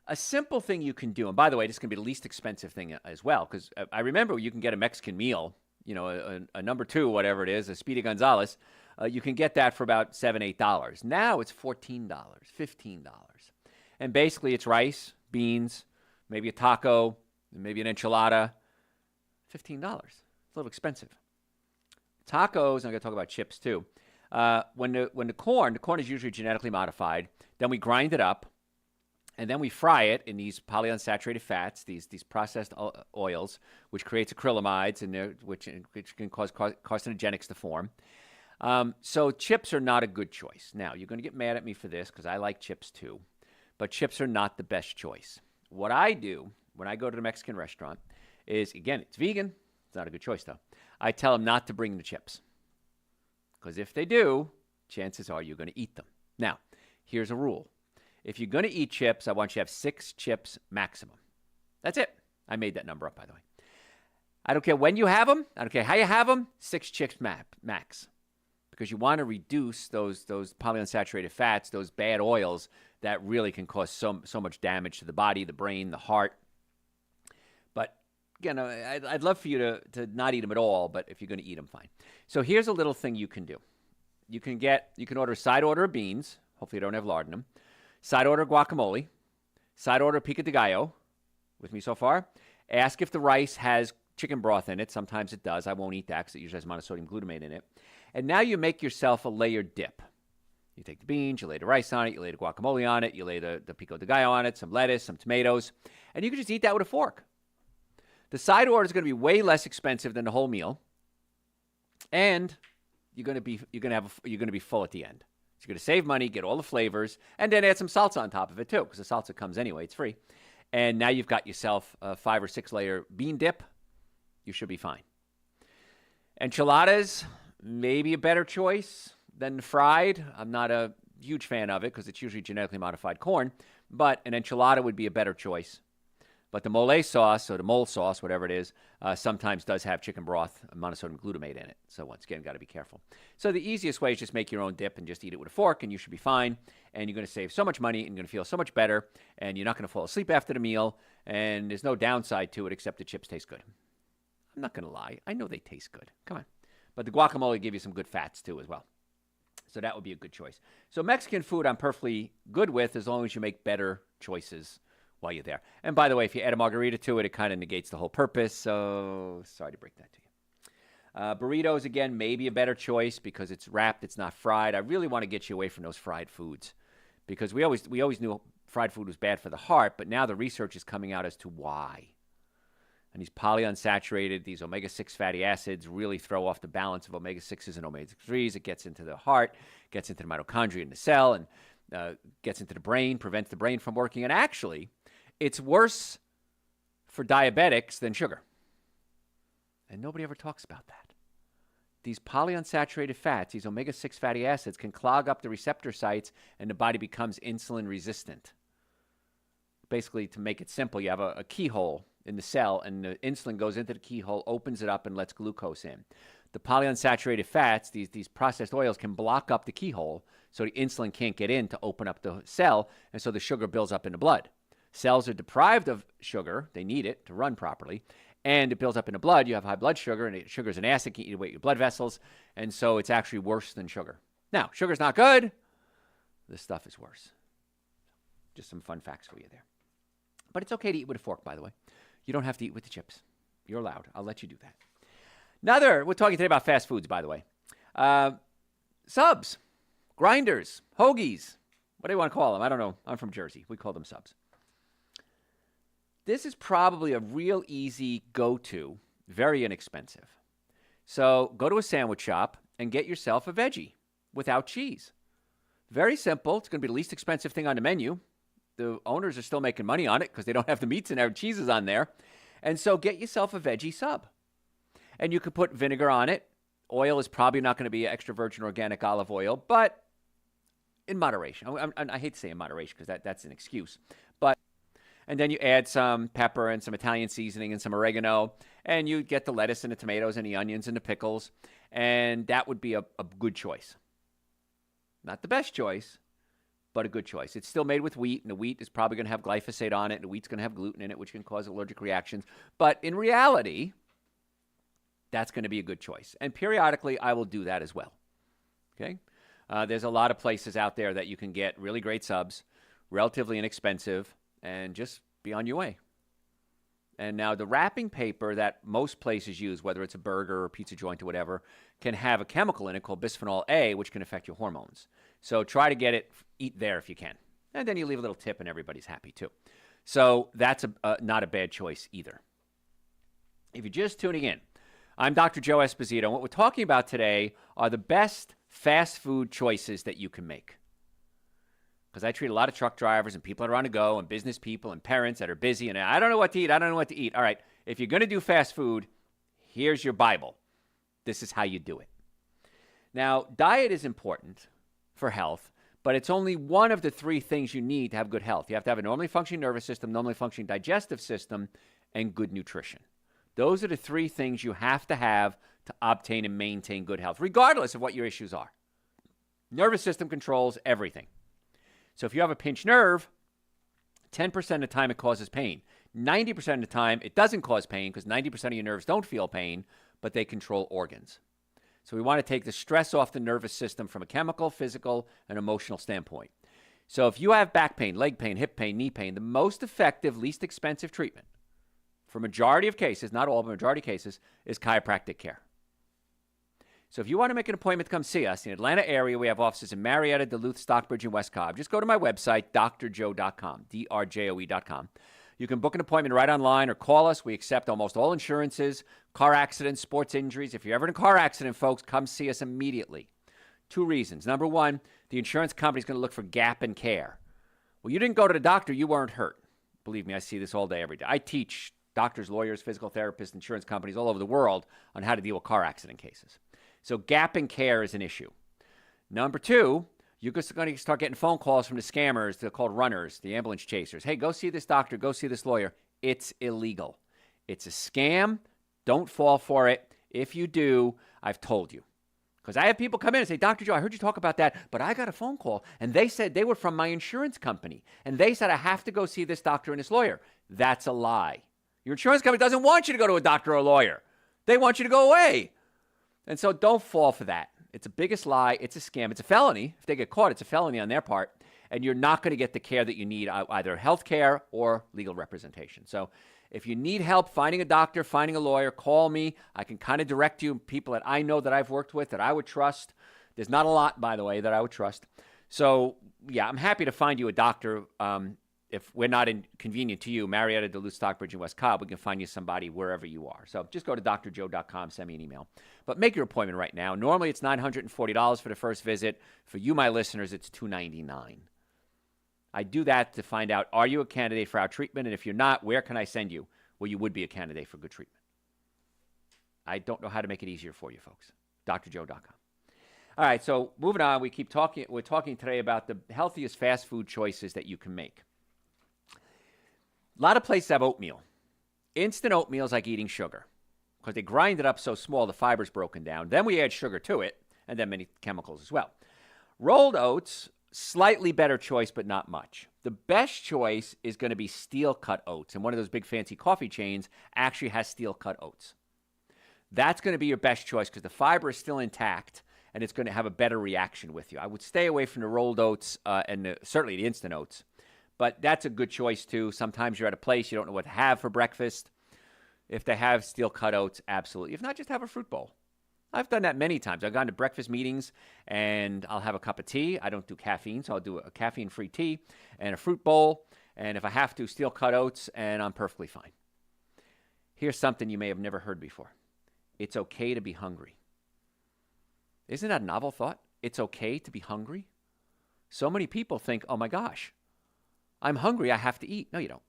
Speaker 1: a simple thing you can do, and by the way, this can be the least expensive thing as well, because I remember you can get a Mexican meal, a number two, whatever it is, a Speedy Gonzalez. You can get that for about $7, $8. Now it's $14, $15. And basically it's rice, beans, maybe a taco, maybe an enchilada. $15. It's a little expensive. Tacos, I'm going to talk about chips too. When the corn is usually genetically modified, then we grind it up, and then we fry it in these polyunsaturated fats, these processed oils, which creates acrylamides, which can cause carcinogenics to form. So chips are not a good choice. Now, you're going to get mad at me for this because I like chips too, but chips are not the best choice. What I do when I go to the Mexican restaurant is, again, it's vegan. It's not a good choice, though. I tell them not to bring the chips because if they do, chances are you're going to eat them. Now, here's a rule. If you're going to eat chips, I want you to have 6 chips maximum. That's it. I made that number up, by the way. I don't care when you have them. I don't care how you have them. 6 chips max. Because you want to reduce those polyunsaturated fats, those bad oils that really can cause so much damage to the body, the brain, the heart. But again, I'd love for you to not eat them at all, but if you're going to eat them, fine. So here's a little thing you can do. You can order a side order of beans. Hopefully you don't have lard in them. Side order guacamole. Side order pico de gallo. With me so far? Ask if the rice has chicken broth in it. Sometimes it does. I won't eat that because it usually has monosodium glutamate in it. And now you make yourself a layered dip. You take the beans, you lay the rice on it, you lay the guacamole on it, you lay the pico de gallo on it, some lettuce, some tomatoes, and you can just eat that with a fork. The side order is going to be way less expensive than the whole meal, and you're going to be full at the end. So you're going to save money, get all the flavors, and then add some salsa on top of it too, because the salsa comes anyway; it's free. And now you've got yourself a 5 or 6 layer bean dip. You should be fine. Enchiladas. Maybe a better choice than fried. I'm not a huge fan of it because it's usually genetically modified corn, but an enchilada would be a better choice. But the mole sauce, or the mole sauce, whatever it is, sometimes does have chicken broth, monosodium glutamate in it. So once again, got to be careful. So the easiest way is just make your own dip and just eat it with a fork, and you should be fine. And you're going to save so much money, and you're going to feel so much better, and you're not going to fall asleep after the meal, and there's no downside to it except the chips taste good. I'm not going to lie. I know they taste good. Come on. But the guacamole will give you some good fats, too, as well. So that would be a good choice. So Mexican food I'm perfectly good with as long as you make better choices while you're there. And by the way, if you add a margarita to it, it kind of negates the whole purpose. So sorry to break that to you. Burritos, again, maybe a better choice because it's wrapped, it's not fried. I really want to get you away from those fried foods because we always knew fried food was bad for the heart, but now the research is coming out as to why. And these polyunsaturated, these omega-6 fatty acids really throw off the balance of omega-6s and omega-3s. It gets into the heart, gets into the mitochondria in the cell, and gets into the brain, prevents the brain from working. And actually, it's worse for diabetics than sugar. And nobody ever talks about that. These polyunsaturated fats, these omega-6 fatty acids, can clog up the receptor sites, and the body becomes insulin resistant. Basically, to make it simple, you have a keyhole in the cell, and the insulin goes into the keyhole, opens it up, and lets glucose in. The polyunsaturated fats, these processed oils, can block up the keyhole, so the insulin can't get in to open up the cell, and so the sugar builds up in the blood. Cells are deprived of sugar. They need it to run properly, and it builds up in the blood. You have high blood sugar, and sugar is an acid, can eat away your blood vessels, and so it's actually worse than sugar. Now, sugar's not good. This stuff is worse. Just some fun facts for you there. But it's okay to eat with a fork, by the way. You don't have to eat with the chips. You're allowed. I'll let you do that. We're talking today about fast foods, by the way. Subs, grinders, hoagies, what do you want to call them? I don't know. I'm from Jersey. We call them subs. This is probably a real easy go-to, very inexpensive. So go to a sandwich shop and get yourself a veggie without cheese. Very simple. It's going to be the least expensive thing on the menu. The owners are still making money on it because they don't have the meats and their cheeses on there. And so get yourself a veggie sub. And you could put vinegar on it. Oil is probably not going to be extra virgin organic olive oil, but in moderation. I hate to say in moderation because that's an excuse. And then you add some pepper and some Italian seasoning and some oregano, and you get the lettuce and the tomatoes and the onions and the pickles, and that would be a good choice. Not the best choice, but a good choice. It's still made with wheat, and the wheat is probably going to have glyphosate on it, and the wheat's going to have gluten in it, which can cause allergic reactions. But in reality, that's going to be a good choice. And periodically, I will do that as well. Okay? There's a lot of places out there that you can get really great subs, relatively inexpensive, and just be on your way. And now the wrapping paper that most places use, whether it's a burger or pizza joint or whatever, can have a chemical in it called bisphenol A, which can affect your hormones. So try to eat there if you can. And then you leave a little tip and everybody's happy too. So that's not a bad choice either. If you're just tuning in, I'm Dr. Joe Esposito, and what we're talking about today are the best fast food choices that you can make. Because I treat a lot of truck drivers and people that are on the go and business people and parents that are busy and I don't know what to eat. All right, if you're going to do fast food, here's your Bible. This is how you do it. Now, diet is important for health, but it's only one of the three things you need to have good health. You have to have a normally functioning nervous system, normally functioning digestive system, and good nutrition. Those are the three things you have to obtain and maintain good health, regardless of what your issues are. Nervous system controls everything. So if you have a pinched nerve, 10% of the time it causes pain. 90% of the time it doesn't cause pain because 90% of your nerves don't feel pain, but they control organs. So we want to take the stress off the nervous system from a chemical, physical, and emotional standpoint. So if you have back pain, leg pain, hip pain, knee pain, the most effective, least expensive treatment for majority of cases, not all, but majority of cases, is chiropractic care. So if you want to make an appointment to come see us in the Atlanta area, we have offices in Marietta, Duluth, Stockbridge, and West Cobb. Just go to my website, drjoe.com, drjoe.com. You can book an appointment right online or call us. We accept almost all insurances, car accidents, sports injuries. If you're ever in a car accident, folks, come see us immediately. 2 reasons. Number 1, the insurance company is going to look for gap in care. Well, you didn't go to the doctor, you weren't hurt. Believe me, I see this all day, every day. I teach doctors, lawyers, physical therapists, insurance companies all over the world on how to deal with car accident cases. So gap in care is an issue. Number 2, you're going to start getting phone calls from the scammers. They're called runners, the ambulance chasers. Hey, go see this doctor, go see this lawyer. It's illegal. It's a scam. Don't fall for it. If you do, I've told you. Because I have people come in and say, Dr. Joe, I heard you talk about that, but I got a phone call, and they said they were from my insurance company, and they said I have to go see this doctor and this lawyer. That's a lie. Your insurance company doesn't want you to go to a doctor or a lawyer. They want you to go away. And so don't fall for that. It's the biggest lie. It's a scam. It's a felony. If they get caught, it's a felony on their part, and you're not going to get the care that you need, either health care or legal representation. So if you need help finding a doctor, finding a lawyer, call me. I can kind of direct you people that I know that I've worked with that I would trust. There's not a lot, by the way, that I would trust. So, yeah, I'm happy to find you a doctor. If we're not inconvenient to you, Marietta, Duluth, Stockbridge, and West Cobb, we can find you somebody wherever you are. So just go to drjoe.com, send me an email. But make your appointment right now. Normally it's $940 for the first visit. For you, my listeners, it's $299. I do that to find out, are you a candidate for our treatment? And if you're not, where can I send you where you would be a candidate for good treatment? I don't know how to make it easier for you, folks. drjoe.com. All right, so moving on, we're talking today about the healthiest fast food choices that you can make. A lot of places have oatmeal. Instant oatmeal is like eating sugar because they grind it up so small the fiber's broken down. Then we add sugar to it, and then many chemicals as well. Rolled oats, slightly better choice, but not much. The best choice is going to be steel-cut oats, and one of those big fancy coffee chains actually has steel-cut oats. That's going to be your best choice because the fiber is still intact, and it's going to have a better reaction with you. I would stay away from the rolled oats and certainly the instant oats. But that's a good choice, too. Sometimes you're at a place, you don't know what to have for breakfast. If they have steel-cut oats, absolutely. If not, just have a fruit bowl. I've done that many times. I've gone to breakfast meetings, and I'll have a cup of tea. I don't do caffeine, so I'll do a caffeine-free tea and a fruit bowl. And if I have to, steel-cut oats, and I'm perfectly fine. Here's something you may have never heard before. It's okay to be hungry. Isn't that a novel thought? It's okay to be hungry? So many people think, oh, my gosh, I'm hungry, I have to eat. No, you don't.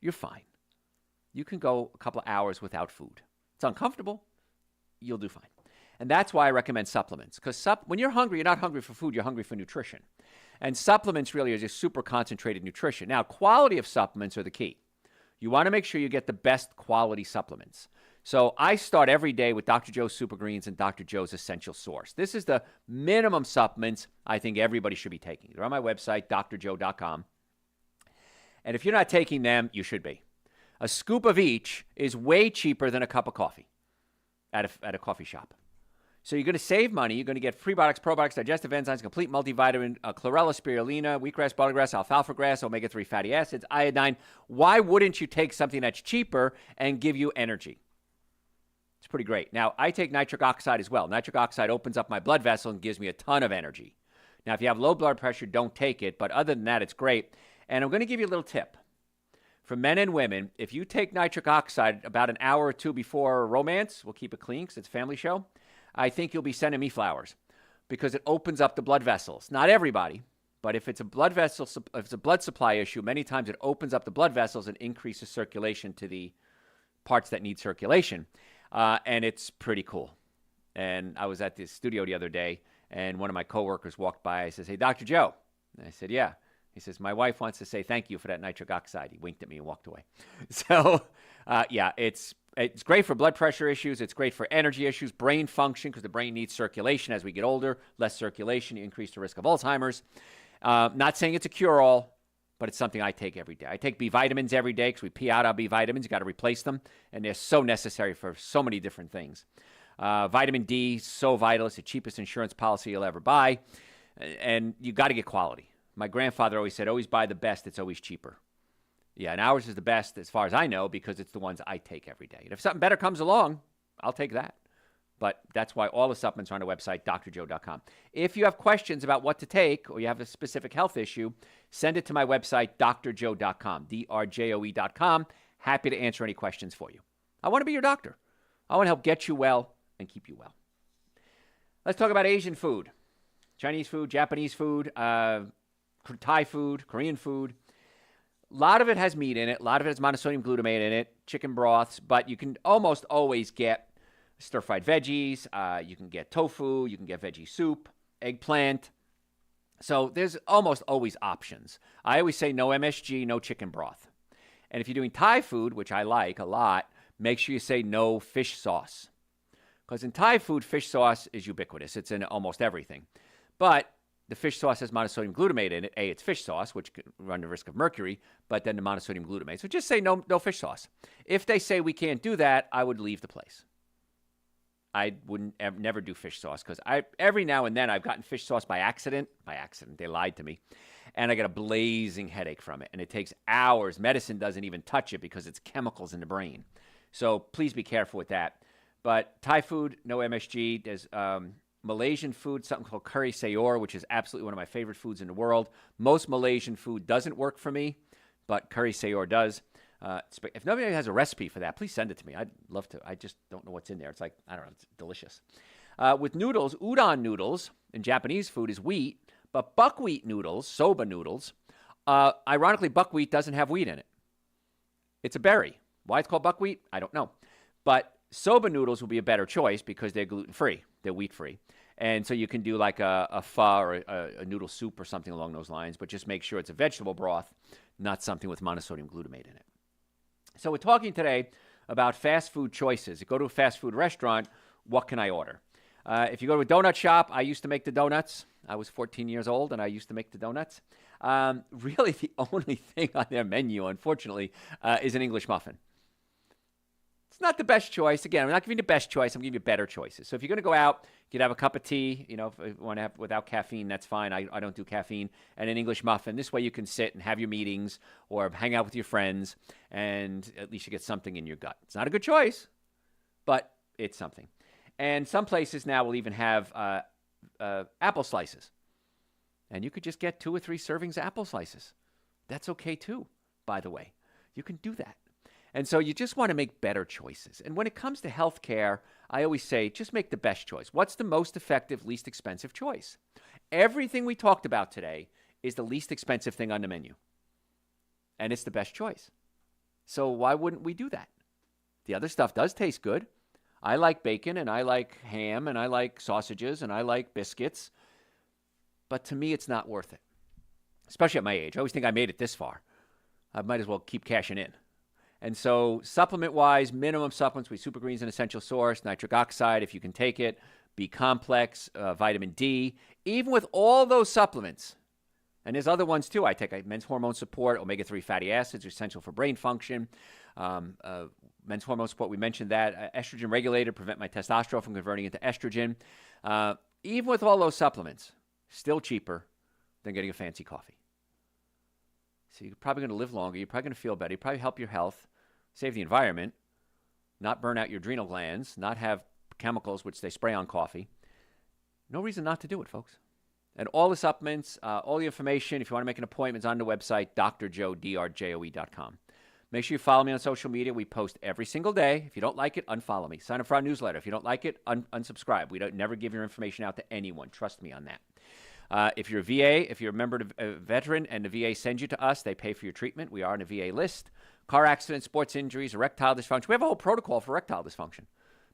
Speaker 1: You're fine. You can go a couple of hours without food. It's uncomfortable. You'll do fine. And that's why I recommend supplements. Because when you're hungry, you're not hungry for food, you're hungry for nutrition. And supplements really are just super concentrated nutrition. Now, quality of supplements are the key. You want to make sure you get the best quality supplements. So I start every day with Dr. Joe's Super Greens and Dr. Joe's Essential Source. This is the minimum supplements I think everybody should be taking. They're on my website, drjoe.com. And if you're not taking them, you should be. A scoop of each is way cheaper than a cup of coffee at a coffee shop. So you're going to save money. You're going to get prebiotics, probiotics, digestive enzymes, complete multivitamin, chlorella, spirulina, wheatgrass, buttergrass, alfalfa grass, omega-3 fatty acids, iodine. Why wouldn't you take something that's cheaper and give you energy? It's pretty great. Now, I take nitric oxide as well. Nitric oxide opens up my blood vessel and gives me a ton of energy. Now, if you have low blood pressure, don't take it. But other than that, it's great. And I'm going to give you a little tip. For men and women, if you take nitric oxide about an hour or two before romance, we'll keep it clean because it's a family show, I think you'll be sending me flowers because it opens up the blood vessels. Not everybody, but if it's a blood vessel, if it's a blood supply issue, many times it opens up the blood vessels and increases circulation to the parts that need circulation. And it's pretty cool. And I was at the studio the other day, and one of my coworkers walked by. I says, "Hey, Dr. Joe." And I said, "Yeah." He says, "My wife wants to say thank you for that nitric oxide." He winked at me and walked away. So, yeah, it's great for blood pressure issues. It's great for energy issues, brain function, because the brain needs circulation as we get older. Less circulation, you increase the risk of Alzheimer's. Not saying it's a cure-all, but it's something I take every day. I take B vitamins every day because we pee out our B vitamins. You got to replace them, and they're so necessary for so many different things. Vitamin D, so vital. It's the cheapest insurance policy you'll ever buy, and you got to get quality. My grandfather always said, always buy the best. It's always cheaper. Yeah, and ours is the best as far as I know because it's the ones I take every day. And if something better comes along, I'll take that. But that's why all the supplements are on the website, drjoe.com. If you have questions about what to take or you have a specific health issue, send it to my website, drjoe.com, drjoe.com. Happy to answer any questions for you. I want to be your doctor. I want to help get you well and keep you well. Let's talk about Asian food, Chinese food, Japanese food, Thai food, Korean food. A lot of it has meat in it. A lot of it has monosodium glutamate in it, chicken broths, but you can almost always get stir-fried veggies. You can get tofu. You can get veggie soup, eggplant. So there's almost always options. I always say no MSG, no chicken broth. And if you're doing Thai food, which I like a lot, make sure you say no fish sauce. Because in Thai food, fish sauce is ubiquitous. It's in almost everything. But the fish sauce has monosodium glutamate in it. A, it's fish sauce, which can run the risk of mercury, but then the monosodium glutamate. So just say no fish sauce. If they say we can't do that, I would leave the place. I wouldn't never do fish sauce because every now and then I've gotten fish sauce by accident. By accident, they lied to me. And I get a blazing headache from it. And it takes hours. Medicine doesn't even touch it because it's chemicals in the brain. So please be careful with that. But Thai food, no MSG. There's Malaysian food, something called curry sayur, which is absolutely one of my favorite foods in the world. Most Malaysian food doesn't work for me, but curry sayur does. If nobody has a recipe for that, please send it to me. I'd love to. I just don't know what's in there. It's like, I don't know, it's delicious. With noodles, udon noodles in Japanese food is wheat, but buckwheat noodles, soba noodles, ironically, buckwheat doesn't have wheat in it. It's a berry. Why it's called buckwheat, I don't know. But soba noodles will be a better choice because they're gluten-free. They're wheat-free. And so you can do like a pho or a noodle soup or something along those lines, but just make sure it's a vegetable broth, not something with monosodium glutamate in it. So we're talking today about fast food choices. You go to a fast food restaurant, what can I order? If you go to a donut shop, I used to make the donuts. I was 14 years old, and I used to make the donuts. Really, the only thing on their menu, unfortunately, is an English muffin. It's not the best choice. Again, I'm not giving you the best choice. I'm giving you better choices. So if you're going to go out, you can have a cup of tea. You know, if you want to have without caffeine, that's fine. I don't do caffeine. And an English muffin. This way you can sit and have your meetings or hang out with your friends, and at least you get something in your gut. It's not a good choice, but it's something. And some places now will even have apple slices. And you could just get 2 or 3 servings of apple slices. That's okay too, by the way. You can do that. And so you just want to make better choices. And when it comes to healthcare, I always say, just make the best choice. What's the most effective, least expensive choice? Everything we talked about today is the least expensive thing on the menu. And it's the best choice. So why wouldn't we do that? The other stuff does taste good. I like bacon, and I like ham, and I like sausages, and I like biscuits. But to me, it's not worth it, especially at my age. I always think I made it this far. I might as well keep cashing in. And so supplement-wise, minimum supplements, we Super Green's an essential source, nitric oxide, if you can take it, B complex, vitamin D. Even with all those supplements, and there's other ones too. I take men's hormone support, omega-3 fatty acids are essential for brain function. Men's hormone support, we mentioned that. Estrogen regulator, prevent my testosterone from converting into estrogen. Even with all those supplements, still cheaper than getting a fancy coffee. So you're probably going to live longer. You're probably going to feel better. You probably help your health, save the environment, not burn out your adrenal glands, not have chemicals which they spray on coffee. No reason not to do it, folks. And all the supplements, all the information, if you want to make an appointment, is on the website, drjoe.com. Make sure you follow me on social media. We post every single day. If you don't like it, unfollow me. Sign up for our newsletter. If you don't like it, unsubscribe. We don't never give your information out to anyone. Trust me on that. If you're a VA, if you're a member of a veteran and the VA sends you to us, they pay for your treatment. We are on a VA list. Car accidents, sports injuries, erectile dysfunction. We have a whole protocol for erectile dysfunction.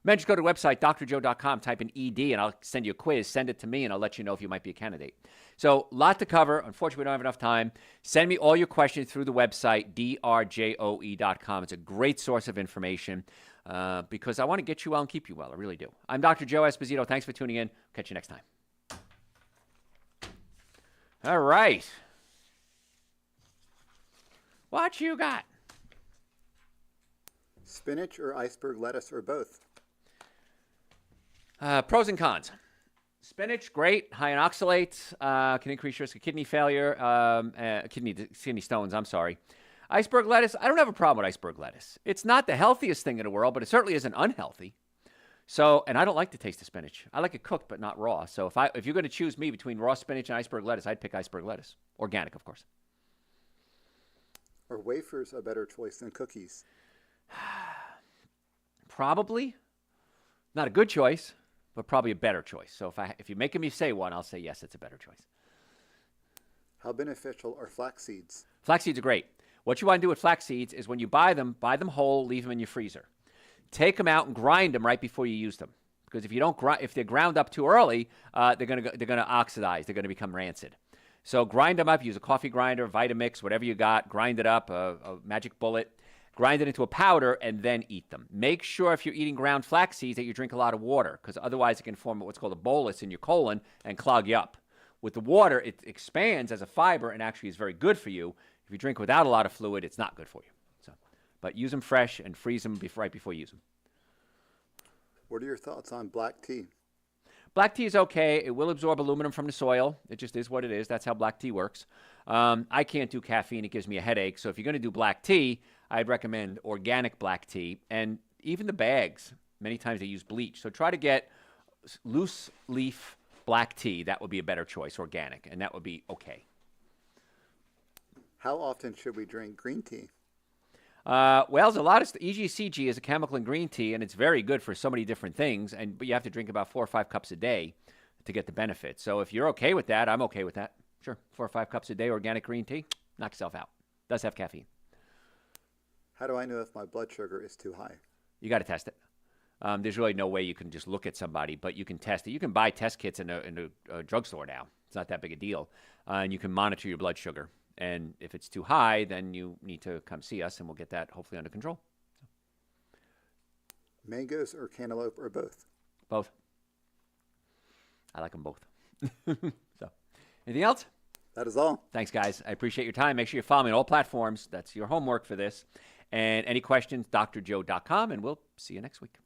Speaker 1: Men, just go to the website, drjoe.com, type in ED, and I'll send you a quiz. Send it to me, and I'll let you know if you might be a candidate. So, lot to cover. Unfortunately, we don't have enough time. Send me all your questions through the website, drjoe.com. It's a great source of information because I want to get you well and keep you well. I really do. I'm Dr. Joe Esposito. Thanks for tuning in. Catch you next time. All right. What you got?
Speaker 2: Spinach or iceberg lettuce or both?
Speaker 1: Pros and cons. Spinach, great, high in oxalates, can increase risk of kidney failure, kidney stones, I'm sorry. Iceberg lettuce, I don't have a problem with iceberg lettuce. It's not the healthiest thing in the world, but it certainly isn't unhealthy. So, and I don't like the taste of spinach. I like it cooked, but not raw. So if you're going to choose me between raw spinach and iceberg lettuce, I'd pick iceberg lettuce. Organic, of course.
Speaker 2: Are wafers a better choice than cookies?
Speaker 1: Probably. Not a good choice, but probably a better choice. So if you're making me say one, I'll say yes, it's a better choice.
Speaker 2: How beneficial are flax seeds?
Speaker 1: Flax seeds are great. What you want to do with flax seeds is when you buy them whole, leave them in your freezer. Take them out and grind them right before you use them. Because if they're ground up too early, they're going to oxidize. They're going to become rancid. So grind them up. Use a coffee grinder, Vitamix, whatever you got. Grind it up, a magic bullet. Grind it into a powder and then eat them. Make sure if you're eating ground flax seeds that you drink a lot of water, because otherwise it can form what's called a bolus in your colon and clog you up. With the water, it expands as a fiber and actually is very good for you. If you drink without a lot of fluid, it's not good for you. So, but use them fresh and freeze them right before you use them.
Speaker 2: What are your thoughts on black tea?
Speaker 1: Black tea is okay. It will absorb aluminum from the soil. It just is what it is. That's how black tea works. I can't do caffeine. It gives me a headache. So if you're going to do black tea, I'd recommend organic black tea. And even the bags, many times they use bleach. So try to get loose leaf black tea. That would be a better choice, organic, and that would be okay.
Speaker 2: How often should we drink green tea?
Speaker 1: Well, there's a lot of EGCG is a chemical in green tea, and it's very good for so many different things. But you have to drink about 4 or 5 cups a day to get the benefit. So if you're okay with that, I'm okay with that. Sure, 4 or 5 cups a day, organic green tea, knock yourself out. Does have caffeine.
Speaker 2: How do I know if my blood sugar is too high?
Speaker 1: You got to test it. There's really no way you can just look at somebody, but you can test it. You can buy test kits in a drugstore now. It's not that big a deal, and you can monitor your blood sugar. And if it's too high, then you need to come see us, and we'll get that hopefully under control.
Speaker 2: Mangoes or cantaloupe or both?
Speaker 1: Both. I like them both. So, anything else?
Speaker 2: That is all.
Speaker 1: Thanks, guys. I appreciate your time. Make sure you follow me on all platforms. That's your homework for this. And any questions, drjoe.com, and we'll see you next week.